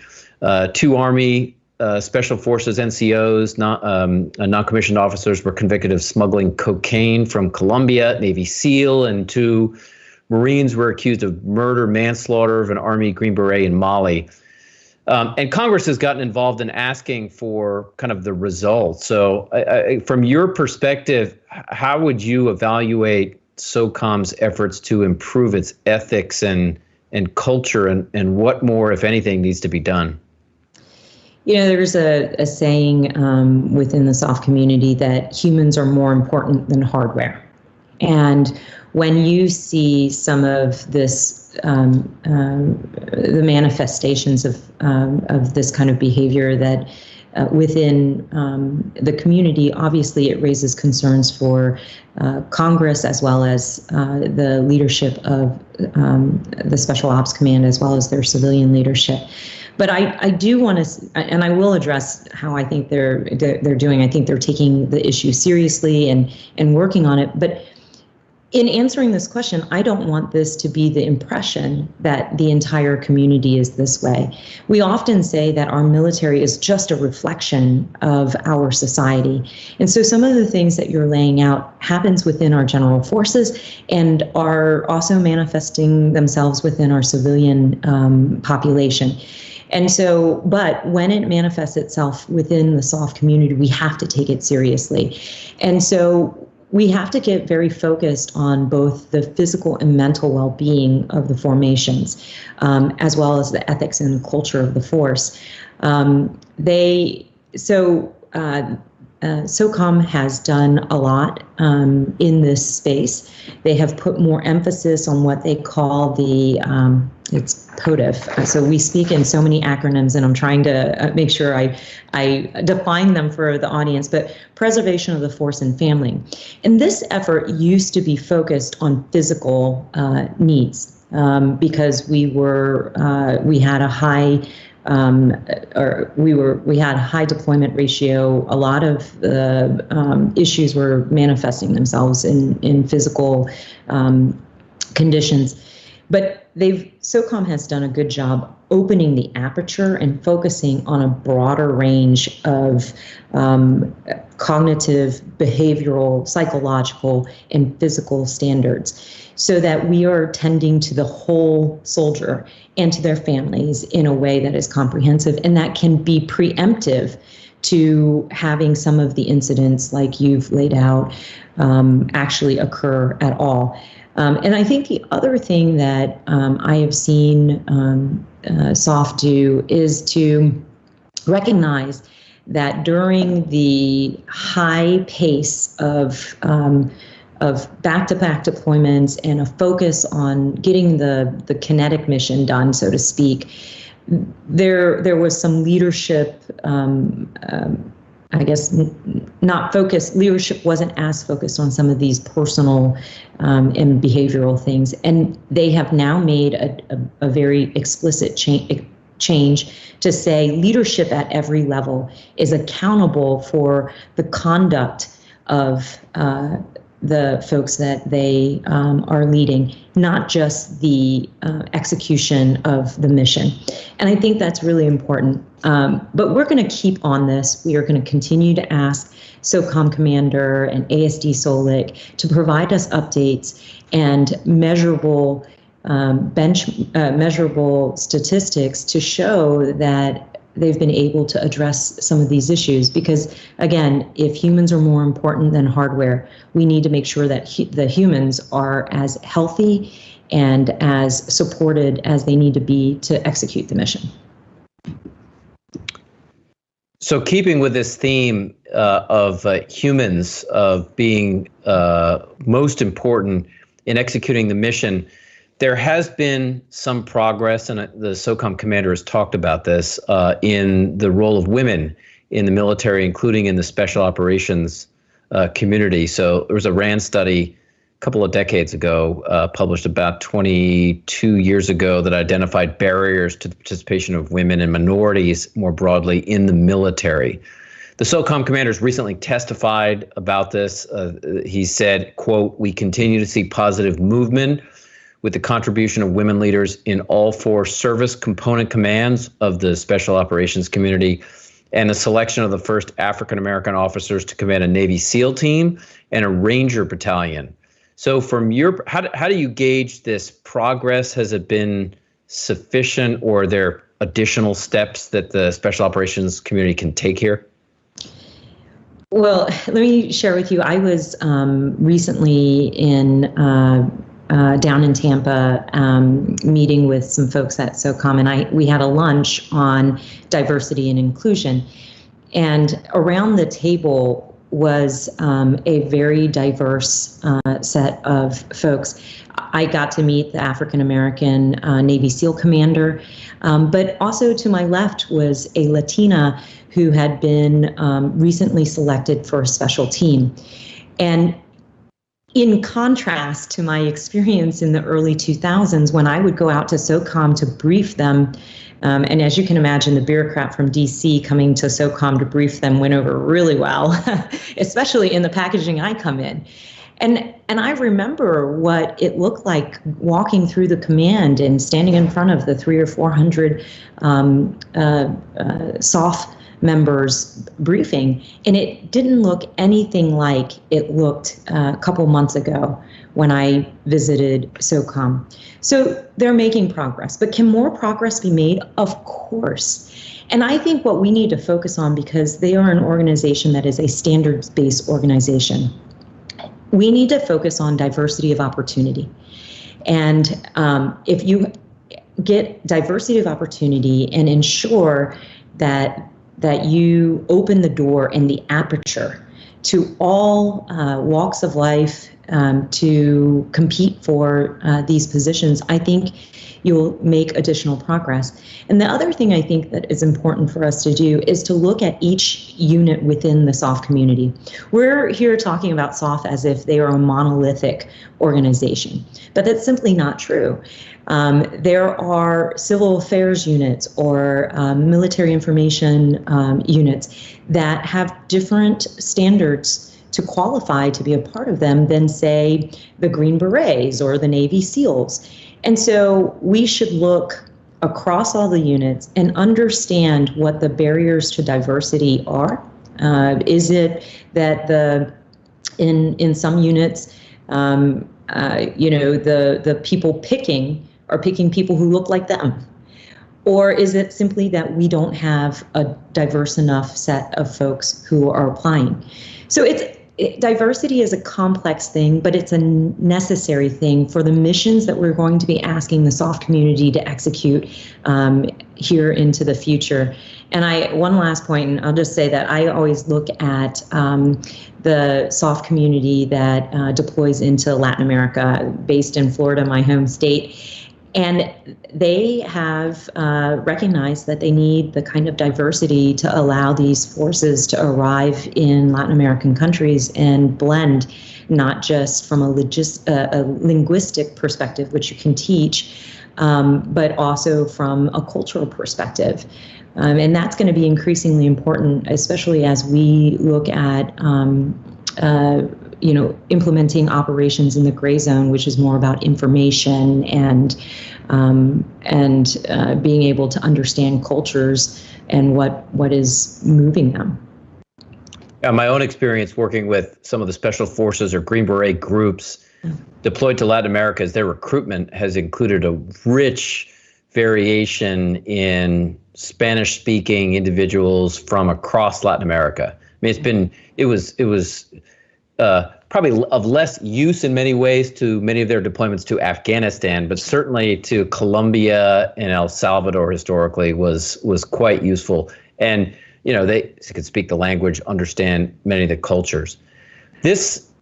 2 Army Special Forces NCOs, non-commissioned officers, were convicted of smuggling cocaine from Colombia, Navy SEAL, and 2 Marines were accused of murder, manslaughter of an Army Green Beret in Mali. And Congress has gotten involved in asking for kind of the results. So from your perspective, how would you evaluate SOCOM's efforts to improve its ethics and culture, and what more, if anything, needs to be done? There's a saying within the SOF community that humans are more important than hardware. And when you see some of this, the manifestations of this kind of behavior that within the community, obviously it raises concerns for Congress as well as the leadership of the Special Ops Command as well as their civilian leadership. But I do want to, and I will address how I think they're doing. I think they're taking the issue seriously and working on it. But in answering this question, I don't want this to be the impression that the entire community is this way. We often say that our military is just a reflection of our society. And so some of the things that you're laying out happens within our general forces and are also manifesting themselves within our civilian population. And so, but when it manifests itself within the SOF community, we have to take it seriously. And so we have to get very focused on both the physical and mental well-being of the formations, as well as the ethics and culture of the force. SOCOM has done a lot in this space. They have put more emphasis on what they call the, it's POTIF. So we speak in so many acronyms, and I'm trying to make sure I define them for the audience, but preservation of the force and family. And this effort used to be focused on physical needs because we had a high we had a high deployment ratio. A lot of the issues were manifesting themselves in physical conditions. But SOCOM has done a good job opening the aperture and focusing on a broader range of cognitive, behavioral, psychological, and physical standards, so that we are tending to the whole soldier and to their families in a way that is comprehensive and that can be preemptive to having some of the incidents like you've laid out actually occur at all. And I think the other thing that I have seen SOF do is to recognize that during the high pace of back-to-back deployments and a focus on getting the kinetic mission done, so to speak, there was some leadership, I guess, not focused. Leadership wasn't as focused on some of these personal and behavioral things. And they have now made a very explicit change to say leadership at every level is accountable for the conduct of the folks that they are leading, not just the execution of the mission. And I think that's really important. But we're going to keep on this. We are going to continue to ask SOCOM Commander and ASD SOLIC to provide us updates and measurable measurable statistics to show that they've been able to address some of these issues. Because again, if humans are more important than hardware, we need to make sure that the humans are as healthy and as supported as they need to be to execute the mission. So keeping with this theme of humans being most important in executing the mission, there has been some progress, and the SOCOM commander has talked about this, in the role of women in the military, including in the special operations community. So there was a RAND study a couple of decades ago, published about 22 years ago, that identified barriers to the participation of women and minorities more broadly in the military. The SOCOM commanders recently testified about this. He said, quote, "We continue to see positive movement with the contribution of women leaders in all 4 service component commands of the Special Operations community, and the selection of the first African-American officers to command a Navy SEAL team and a Ranger battalion." So from your, how do you gauge this progress? Has it been sufficient, or are there additional steps that the Special Operations community can take here? Well, let me share with you, I was recently down in Tampa, meeting with some folks at SOCOM, and we had a lunch on diversity and inclusion. And around the table was a very diverse set of folks. I got to meet the African-American Navy SEAL commander, but also to my left was a Latina who had been recently selected for a special team. And in contrast to my experience in the early 2000s, when I would go out to SOCOM to brief them, and as you can imagine, the bureaucrat from DC coming to SOCOM to brief them went over really well, especially in the packaging I come in. And I remember what it looked like walking through the command and standing in front of the 300 or 400 SOF members briefing, and it didn't look anything like it looked a couple months ago when I visited SOCOM. So they're making progress, but can more progress be made? Of course. And I think what we need to focus on, because they are an organization that is a standards-based organization, we need to focus on diversity of opportunity. And if you get diversity of opportunity and ensure that that you open the door and the aperture to all walks of life to compete for these positions, I think you'll make additional progress. And the other thing I think that is important for us to do is to look at each unit within the SOF community. We're here talking about SOF as if they are a monolithic organization, but that's simply not true. There are civil affairs units or military information units that have different standards to qualify to be a part of them than, say, the Green Berets or the Navy SEALs. And so we should look across all the units and understand what the barriers to diversity are. Is it that in some units, the people picking are picking people who look like them? Or is it simply that we don't have a diverse enough set of folks who are applying? So diversity is a complex thing, but it's a necessary thing for the missions that we're going to be asking the SOF community to execute here into the future. And one last point, and I'll just say that I always look at the SOF community that deploys into Latin America, based in Florida, my home state. And they have recognized that they need the kind of diversity to allow these forces to arrive in Latin American countries and blend, not just from a linguistic perspective, which you can teach, but also from a cultural perspective. And that's going to be increasingly important, especially as we look at implementing operations in the gray zone, which is more about information and being able to understand cultures and what is moving them. Yeah, my own experience working with some of the special forces or Green Beret groups deployed to Latin America is their recruitment has included a rich variation in Spanish-speaking individuals from across Latin America. I mean, it was probably of less use in many ways to many of their deployments to Afghanistan, but certainly to Colombia and El Salvador historically was quite useful. And they could speak the language, understand many of the cultures.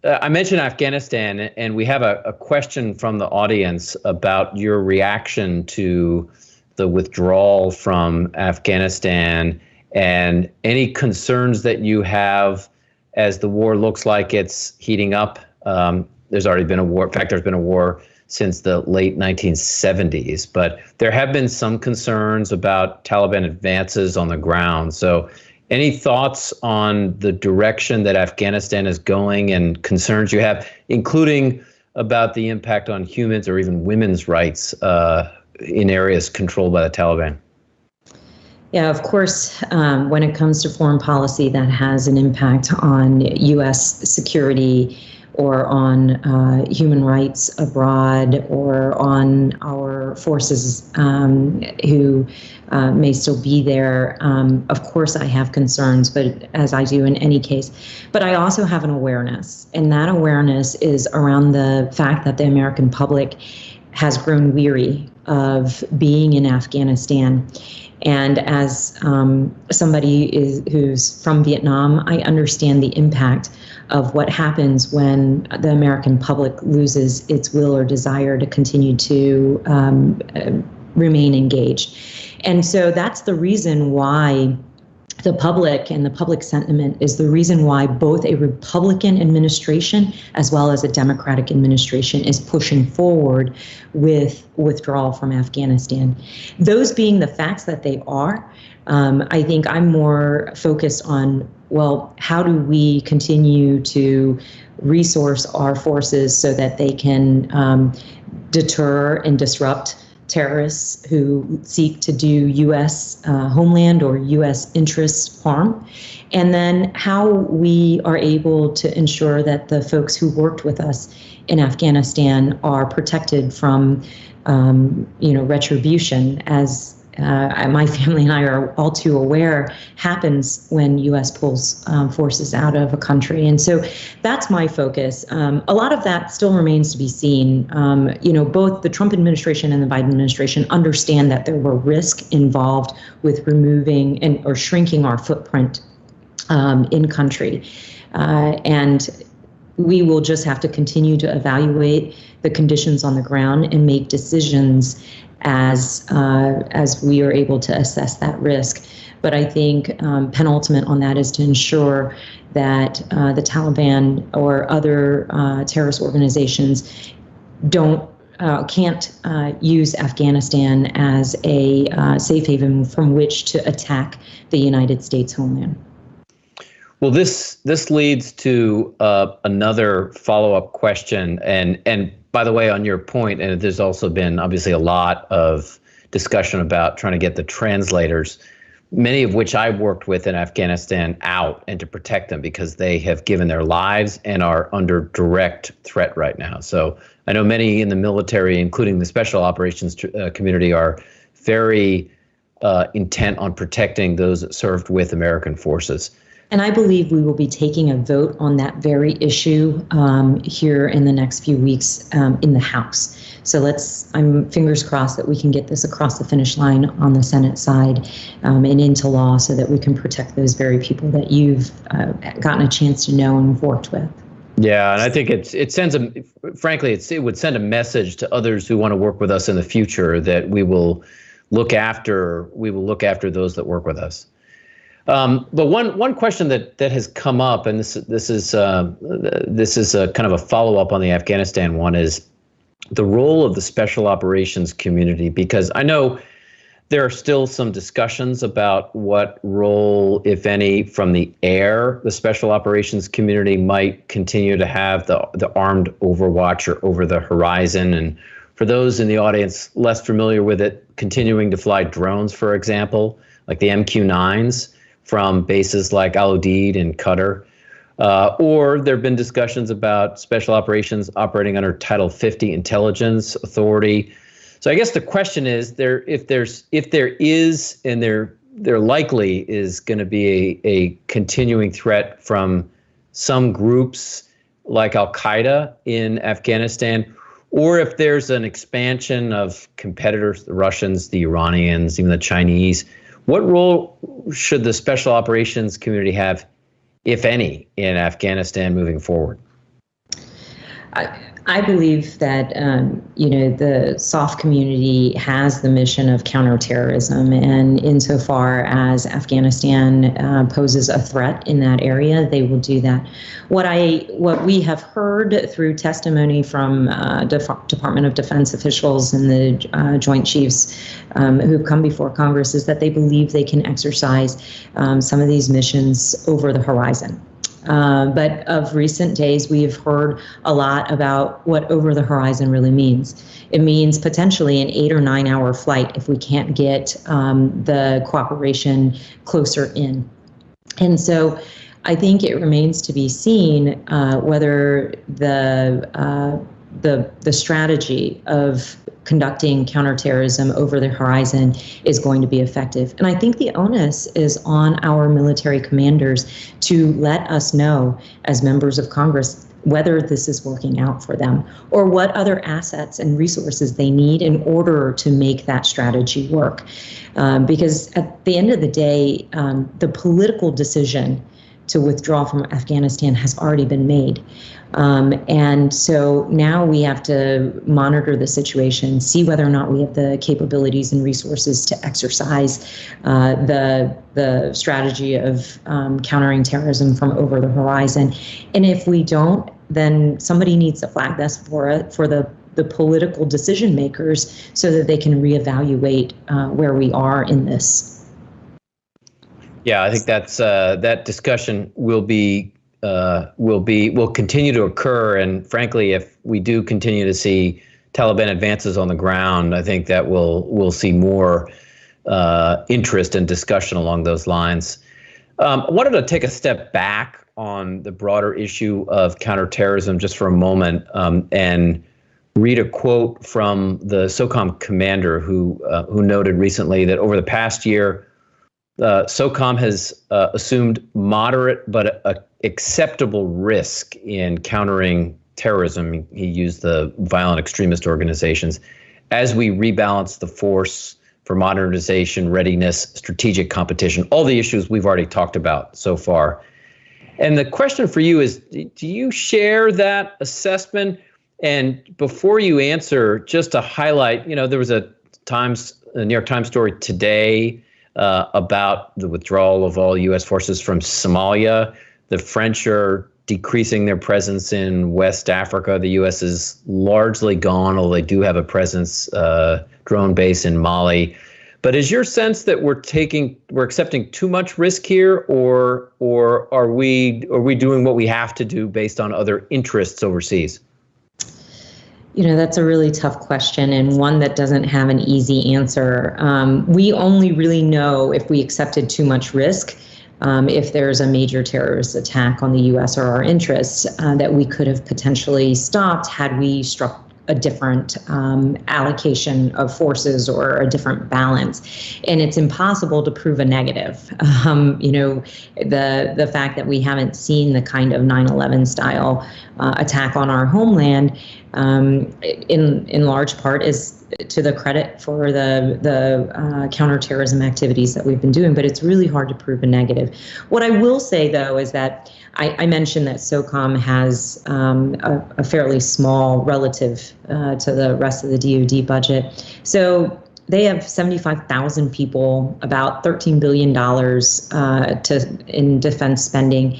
I mentioned Afghanistan, and we have a question from the audience about your reaction to the withdrawal from Afghanistan and any concerns that you have as the war looks like it's heating up. There's already been a war. In fact, there's been a war since the late 1970s, but there have been some concerns about Taliban advances on the ground. So any thoughts on the direction that Afghanistan is going and concerns you have, including about the impact on humans or even women's rights in areas controlled by the Taliban? Yeah, of course, when it comes to foreign policy, that has an impact on U.S. security or on human rights abroad or on our forces who may still be there. Of course, I have concerns, but as I do in any case. But I also have an awareness, and that awareness is around the fact that the American public has grown weary of being in Afghanistan. And as somebody who's from Vietnam, I understand the impact of what happens when the American public loses its will or desire to continue to remain engaged. And so that's the reason why the public and the public sentiment is the reason why both a Republican administration as well as a Democratic administration is pushing forward with withdrawal from Afghanistan. Those being the facts that they are, I think I'm more focused on, well, how do we continue to resource our forces so that they can deter and disrupt terrorists who seek to do U.S. homeland or U.S. interests harm, and then how we are able to ensure that the folks who worked with us in Afghanistan are protected from, retribution, as my family and I are all too aware, happens when U.S. pulls forces out of a country. And so that's my focus. A lot of that still remains to be seen. Both the Trump administration and the Biden administration understand that there were risks involved with removing or shrinking our footprint in country. And we will just have to continue to evaluate the conditions on the ground and make decisions as we are able to assess that risk. But I think penultimate on that is to ensure that the Taliban or other terrorist organizations can't use Afghanistan as a safe haven from which to attack the United States homeland. Well, this leads to another follow-up question, and by the way, on your point, and there's also been obviously a lot of discussion about trying to get the translators, many of which I've worked with in Afghanistan, out and to protect them because they have given their lives and are under direct threat right now. So I know many in the military, including the special operations community, are very intent on protecting those that served with American forces. And I believe we will be taking a vote on that very issue here in the next few weeks in the House. So I'm fingers crossed that we can get this across the finish line on the Senate side and into law so that we can protect those very people that you've gotten a chance to know and worked with. Yeah, and I think it would send a message to others who want to work with us in the future that we will look after those that work with us. But one question that has come up, and this is a kind of a follow-up on the Afghanistan one, is the role of the special operations community, because I know there are still some discussions about what role, if any, from the air the special operations community might continue to have, the armed overwatch or over the horizon. And for those in the audience less familiar with it, continuing to fly drones, for example, like the MQ-9s from bases like Al Udeid in Qatar. Or there have been discussions about special operations operating under Title 50 Intelligence Authority. So I guess the question is, if there is, and there likely is going to be a continuing threat from some groups like Al Qaeda in Afghanistan, or if there's an expansion of competitors, the Russians, the Iranians, even the Chinese. What role should the special operations community have, if any, in Afghanistan moving forward? I believe that, the SOF community has the mission of counterterrorism, and insofar as Afghanistan poses a threat in that area, they will do that. What we have heard through testimony from Department of Defense officials and the Joint Chiefs who've come before Congress is that they believe they can exercise some of these missions over the horizon. But of recent days, we have heard a lot about what over the horizon really means. It means potentially an 8 or 9 hour flight if we can't get the cooperation closer in. And so I think it remains to be seen whether the strategy of conducting counterterrorism over the horizon is going to be effective. And I think the onus is on our military commanders to let us know as members of Congress whether this is working out for them or what other assets and resources they need in order to make that strategy work. Because at the end of the day, the political decision to withdraw from Afghanistan has already been made. And so now we have to monitor the situation, see whether or not we have the capabilities and resources to exercise the strategy of countering terrorism from over the horizon. And if we don't, then somebody needs to flag this for the political decision makers so that they can reevaluate where we are in this. Yeah, I think that's that discussion will continue to occur, and frankly, if we do continue to see Taliban advances on the ground, I think that we'll see more interest and discussion along those lines. I wanted to take a step back on the broader issue of counterterrorism just for a moment, and read a quote from the SOCOM commander who noted recently that over the past year, SOCOM has assumed moderate but acceptable risk in countering terrorism. He used the violent extremist organizations as we rebalance the force for modernization, readiness, strategic competition, all the issues we've already talked about so far. And the question for you is, do you share that assessment? And before you answer, just to highlight, there was a New York Times story today about the withdrawal of all U.S. forces from Somalia. The French are decreasing their presence in West Africa. The U.S. is largely gone, although they do have a presence, drone base in Mali. But is your sense that we're accepting too much risk here, or are we doing what we have to do based on other interests overseas? That's a really tough question, and one that doesn't have an easy answer. We only really know if we accepted too much risk, if there's a major terrorist attack on the U.S. or our interests, that we could have potentially stopped had we struck a different allocation of forces or a different balance. And it's impossible to prove a negative. The fact that we haven't seen the kind of 9/11 style attack on our homeland in large part is to the credit for the counterterrorism activities that we've been doing, but it's really hard to prove a negative. What I will say, though, is that I mentioned that SOCOM has a fairly small relative to the rest of the DoD budget. So they have 75,000 people, about $13 billion in defense spending.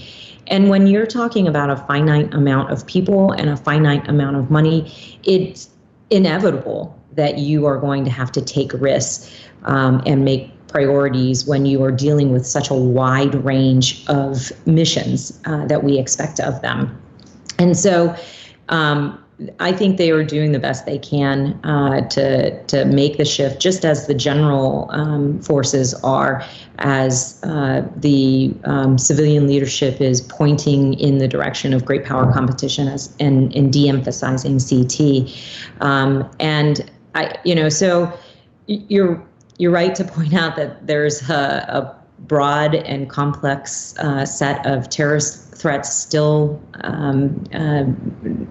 And when you're talking about a finite amount of people and a finite amount of money, it's inevitable that you are going to have to take risks and make priorities when you are dealing with such a wide range of missions that we expect of them. And so I think they are doing the best they can to make the shift, just as the general forces are, as the civilian leadership is pointing in the direction of great power competition and de-emphasizing CT. So you're right to point out that there's a broad and complex set of terrorist threats still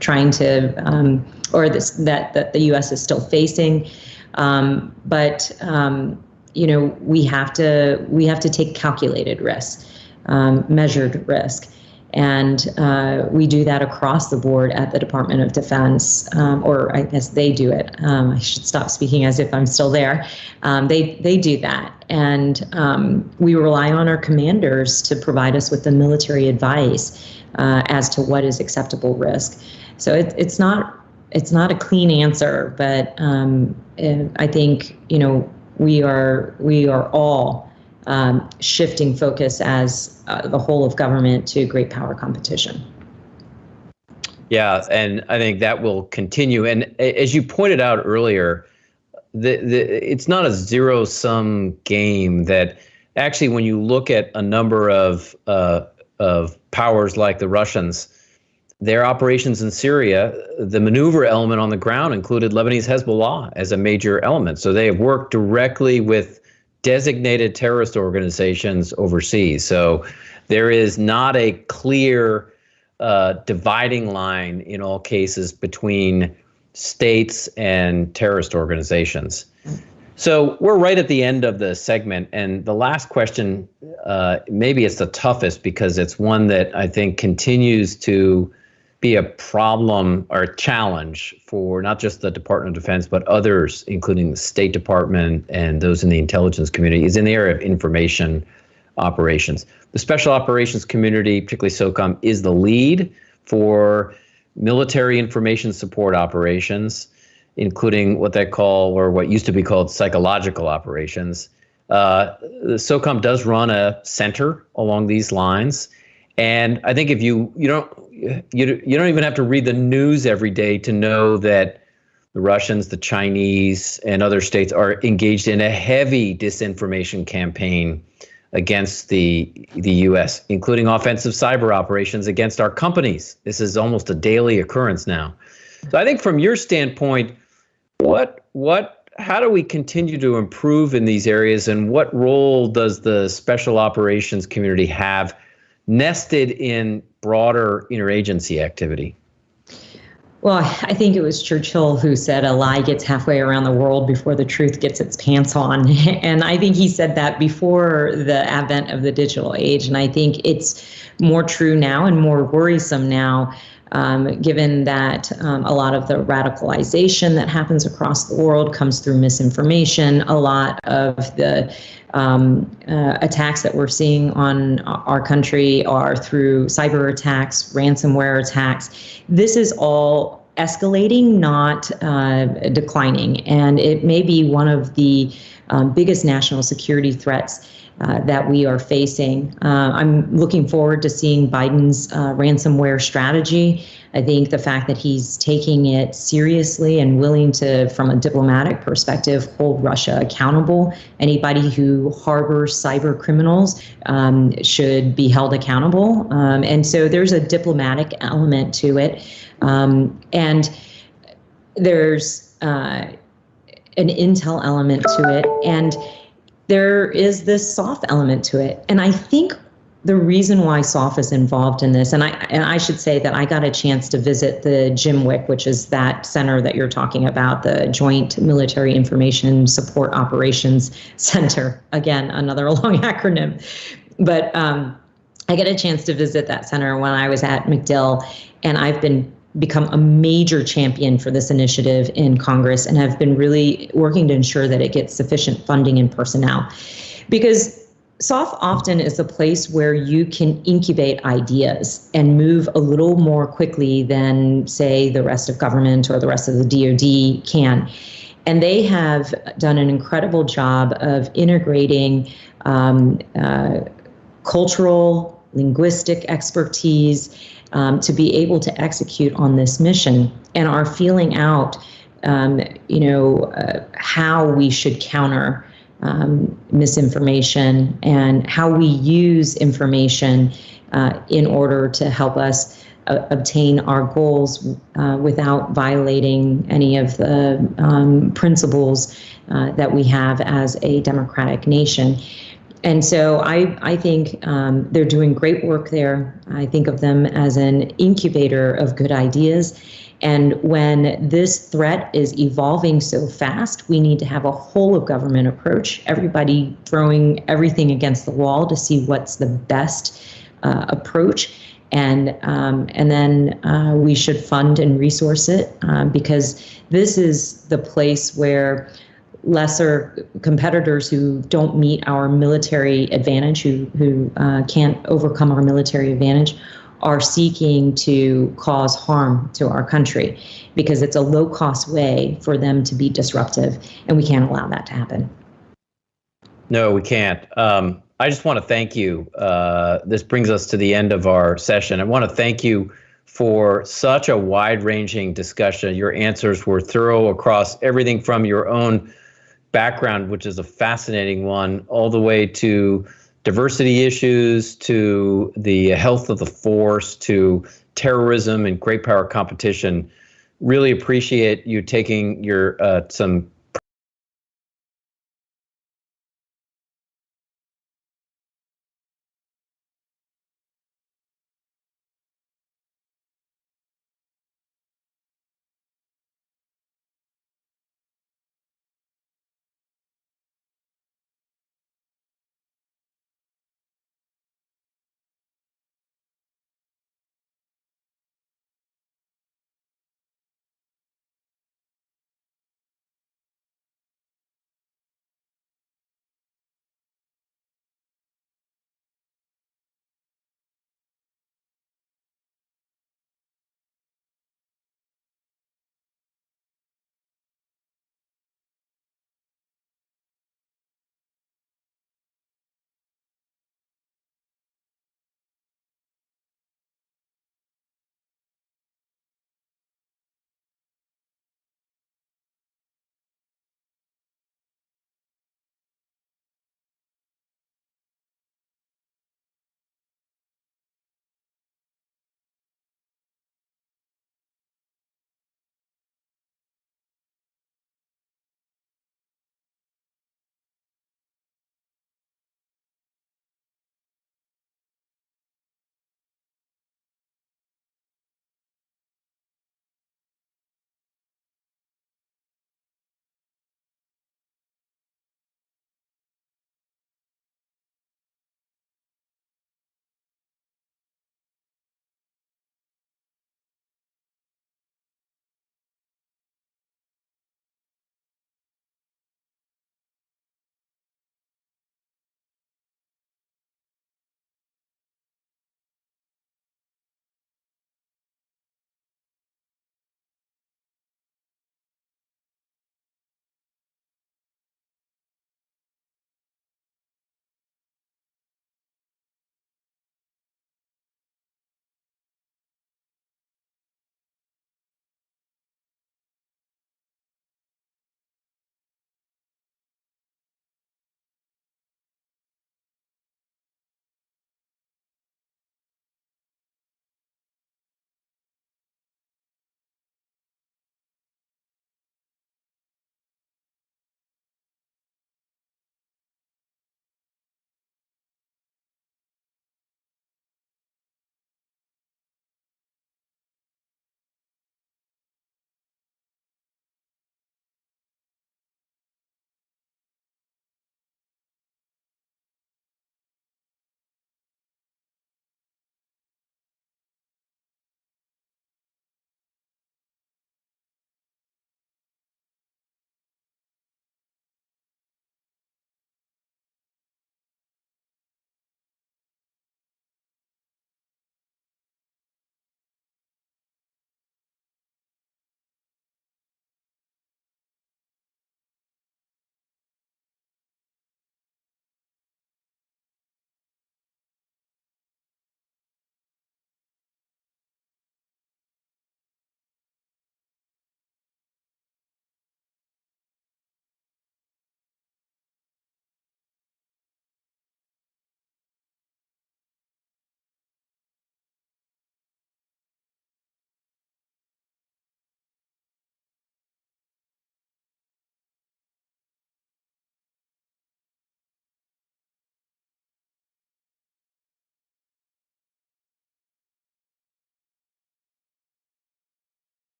trying to, that the U.S. is still facing. But we have to take calculated risk, measured risk. And we do that across the board at the Department of Defense, or I guess they do it. I should stop speaking as if I'm still there. They do that. And we rely on our commanders to provide us with the military advice as to what is acceptable risk. So it's not a clean answer, but I think we are all shifting focus as the whole of government to great power competition. Yeah, and I think that will continue. And as you pointed out earlier, it's not a zero-sum game. That actually, when you look at a number of powers like the Russians, their operations in Syria, the maneuver element on the ground included Lebanese Hezbollah as a major element. So they have worked directly with designated terrorist organizations overseas. So there is not a clear dividing line in all cases between states and terrorist organizations. So we're right at the end of the segment, and the last question, maybe it's the toughest because it's one that I think continues to be a problem or a challenge for not just the Department of Defense, but others, including the State Department and those in the intelligence community, is in the area of information operations. The special operations community, particularly SOCOM, is the lead for military information support operations, including what they call, or what used to be called, psychological operations. The SOCOM does run a center along these lines. And I think if you don't even have to read the news every day to know that the Russians, the Chinese, and other states are engaged in a heavy disinformation campaign against the U.S., including offensive cyber operations against our companies. This is almost a daily occurrence now. So I think from your standpoint, how do we continue to improve in these areas, and what role does the special operations community have nested in broader interagency activity? Well, I think it was Churchill who said a lie gets halfway around the world before the truth gets its pants on. And I think he said that before the advent of the digital age. And I think it's more true now and more worrisome now, given that a lot of the radicalization that happens across the world comes through misinformation. A lot of the attacks that we're seeing on our country are through cyber attacks, ransomware attacks. This is all escalating, not declining. And it may be one of the biggest national security threats that we are facing. I'm looking forward to seeing Biden's ransomware strategy. I think the fact that he's taking it seriously and willing to, from a diplomatic perspective, hold Russia accountable. Anybody who harbors cyber criminals should be held accountable. And so there's a diplomatic element to it. And there's an intel element to it. And there is this soft element to it. And I think the reason why SOF is involved in this, and I should say that I got a chance to visit the JMWIC, which is that center that you're talking about, the Joint Military Information Support Operations Center. Again, another long acronym. But I got a chance to visit that center when I was at MacDill, and I've become a major champion for this initiative in Congress and have been really working to ensure that it gets sufficient funding and personnel. Because SOF often is a place where you can incubate ideas and move a little more quickly than, say, the rest of government or the rest of the DoD can. And they have done an incredible job of integrating cultural, linguistic expertise to be able to execute on this mission, and are feeling out, how we should counter misinformation and how we use information in order to help us obtain our goals without violating any of the principles that we have as a democratic nation. And so I think they're doing great work there. I think of them as an incubator of good ideas. And when this threat is evolving so fast, we need to have a whole of government approach, everybody throwing everything against the wall to see what's the best approach. And then we should fund and resource it because this is the place where lesser competitors who don't meet our military advantage, who can't overcome our military advantage, are seeking to cause harm to our country because it's a low-cost way for them to be disruptive, and we can't allow that to happen. No, we can't. I just want to thank you. This brings us to the end of our session. I want to thank you for such a wide-ranging discussion. Your answers were thorough across everything from your own background, which is a fascinating one, all the way to diversity issues, to the health of the force, to terrorism and great power competition. Really appreciate you taking your some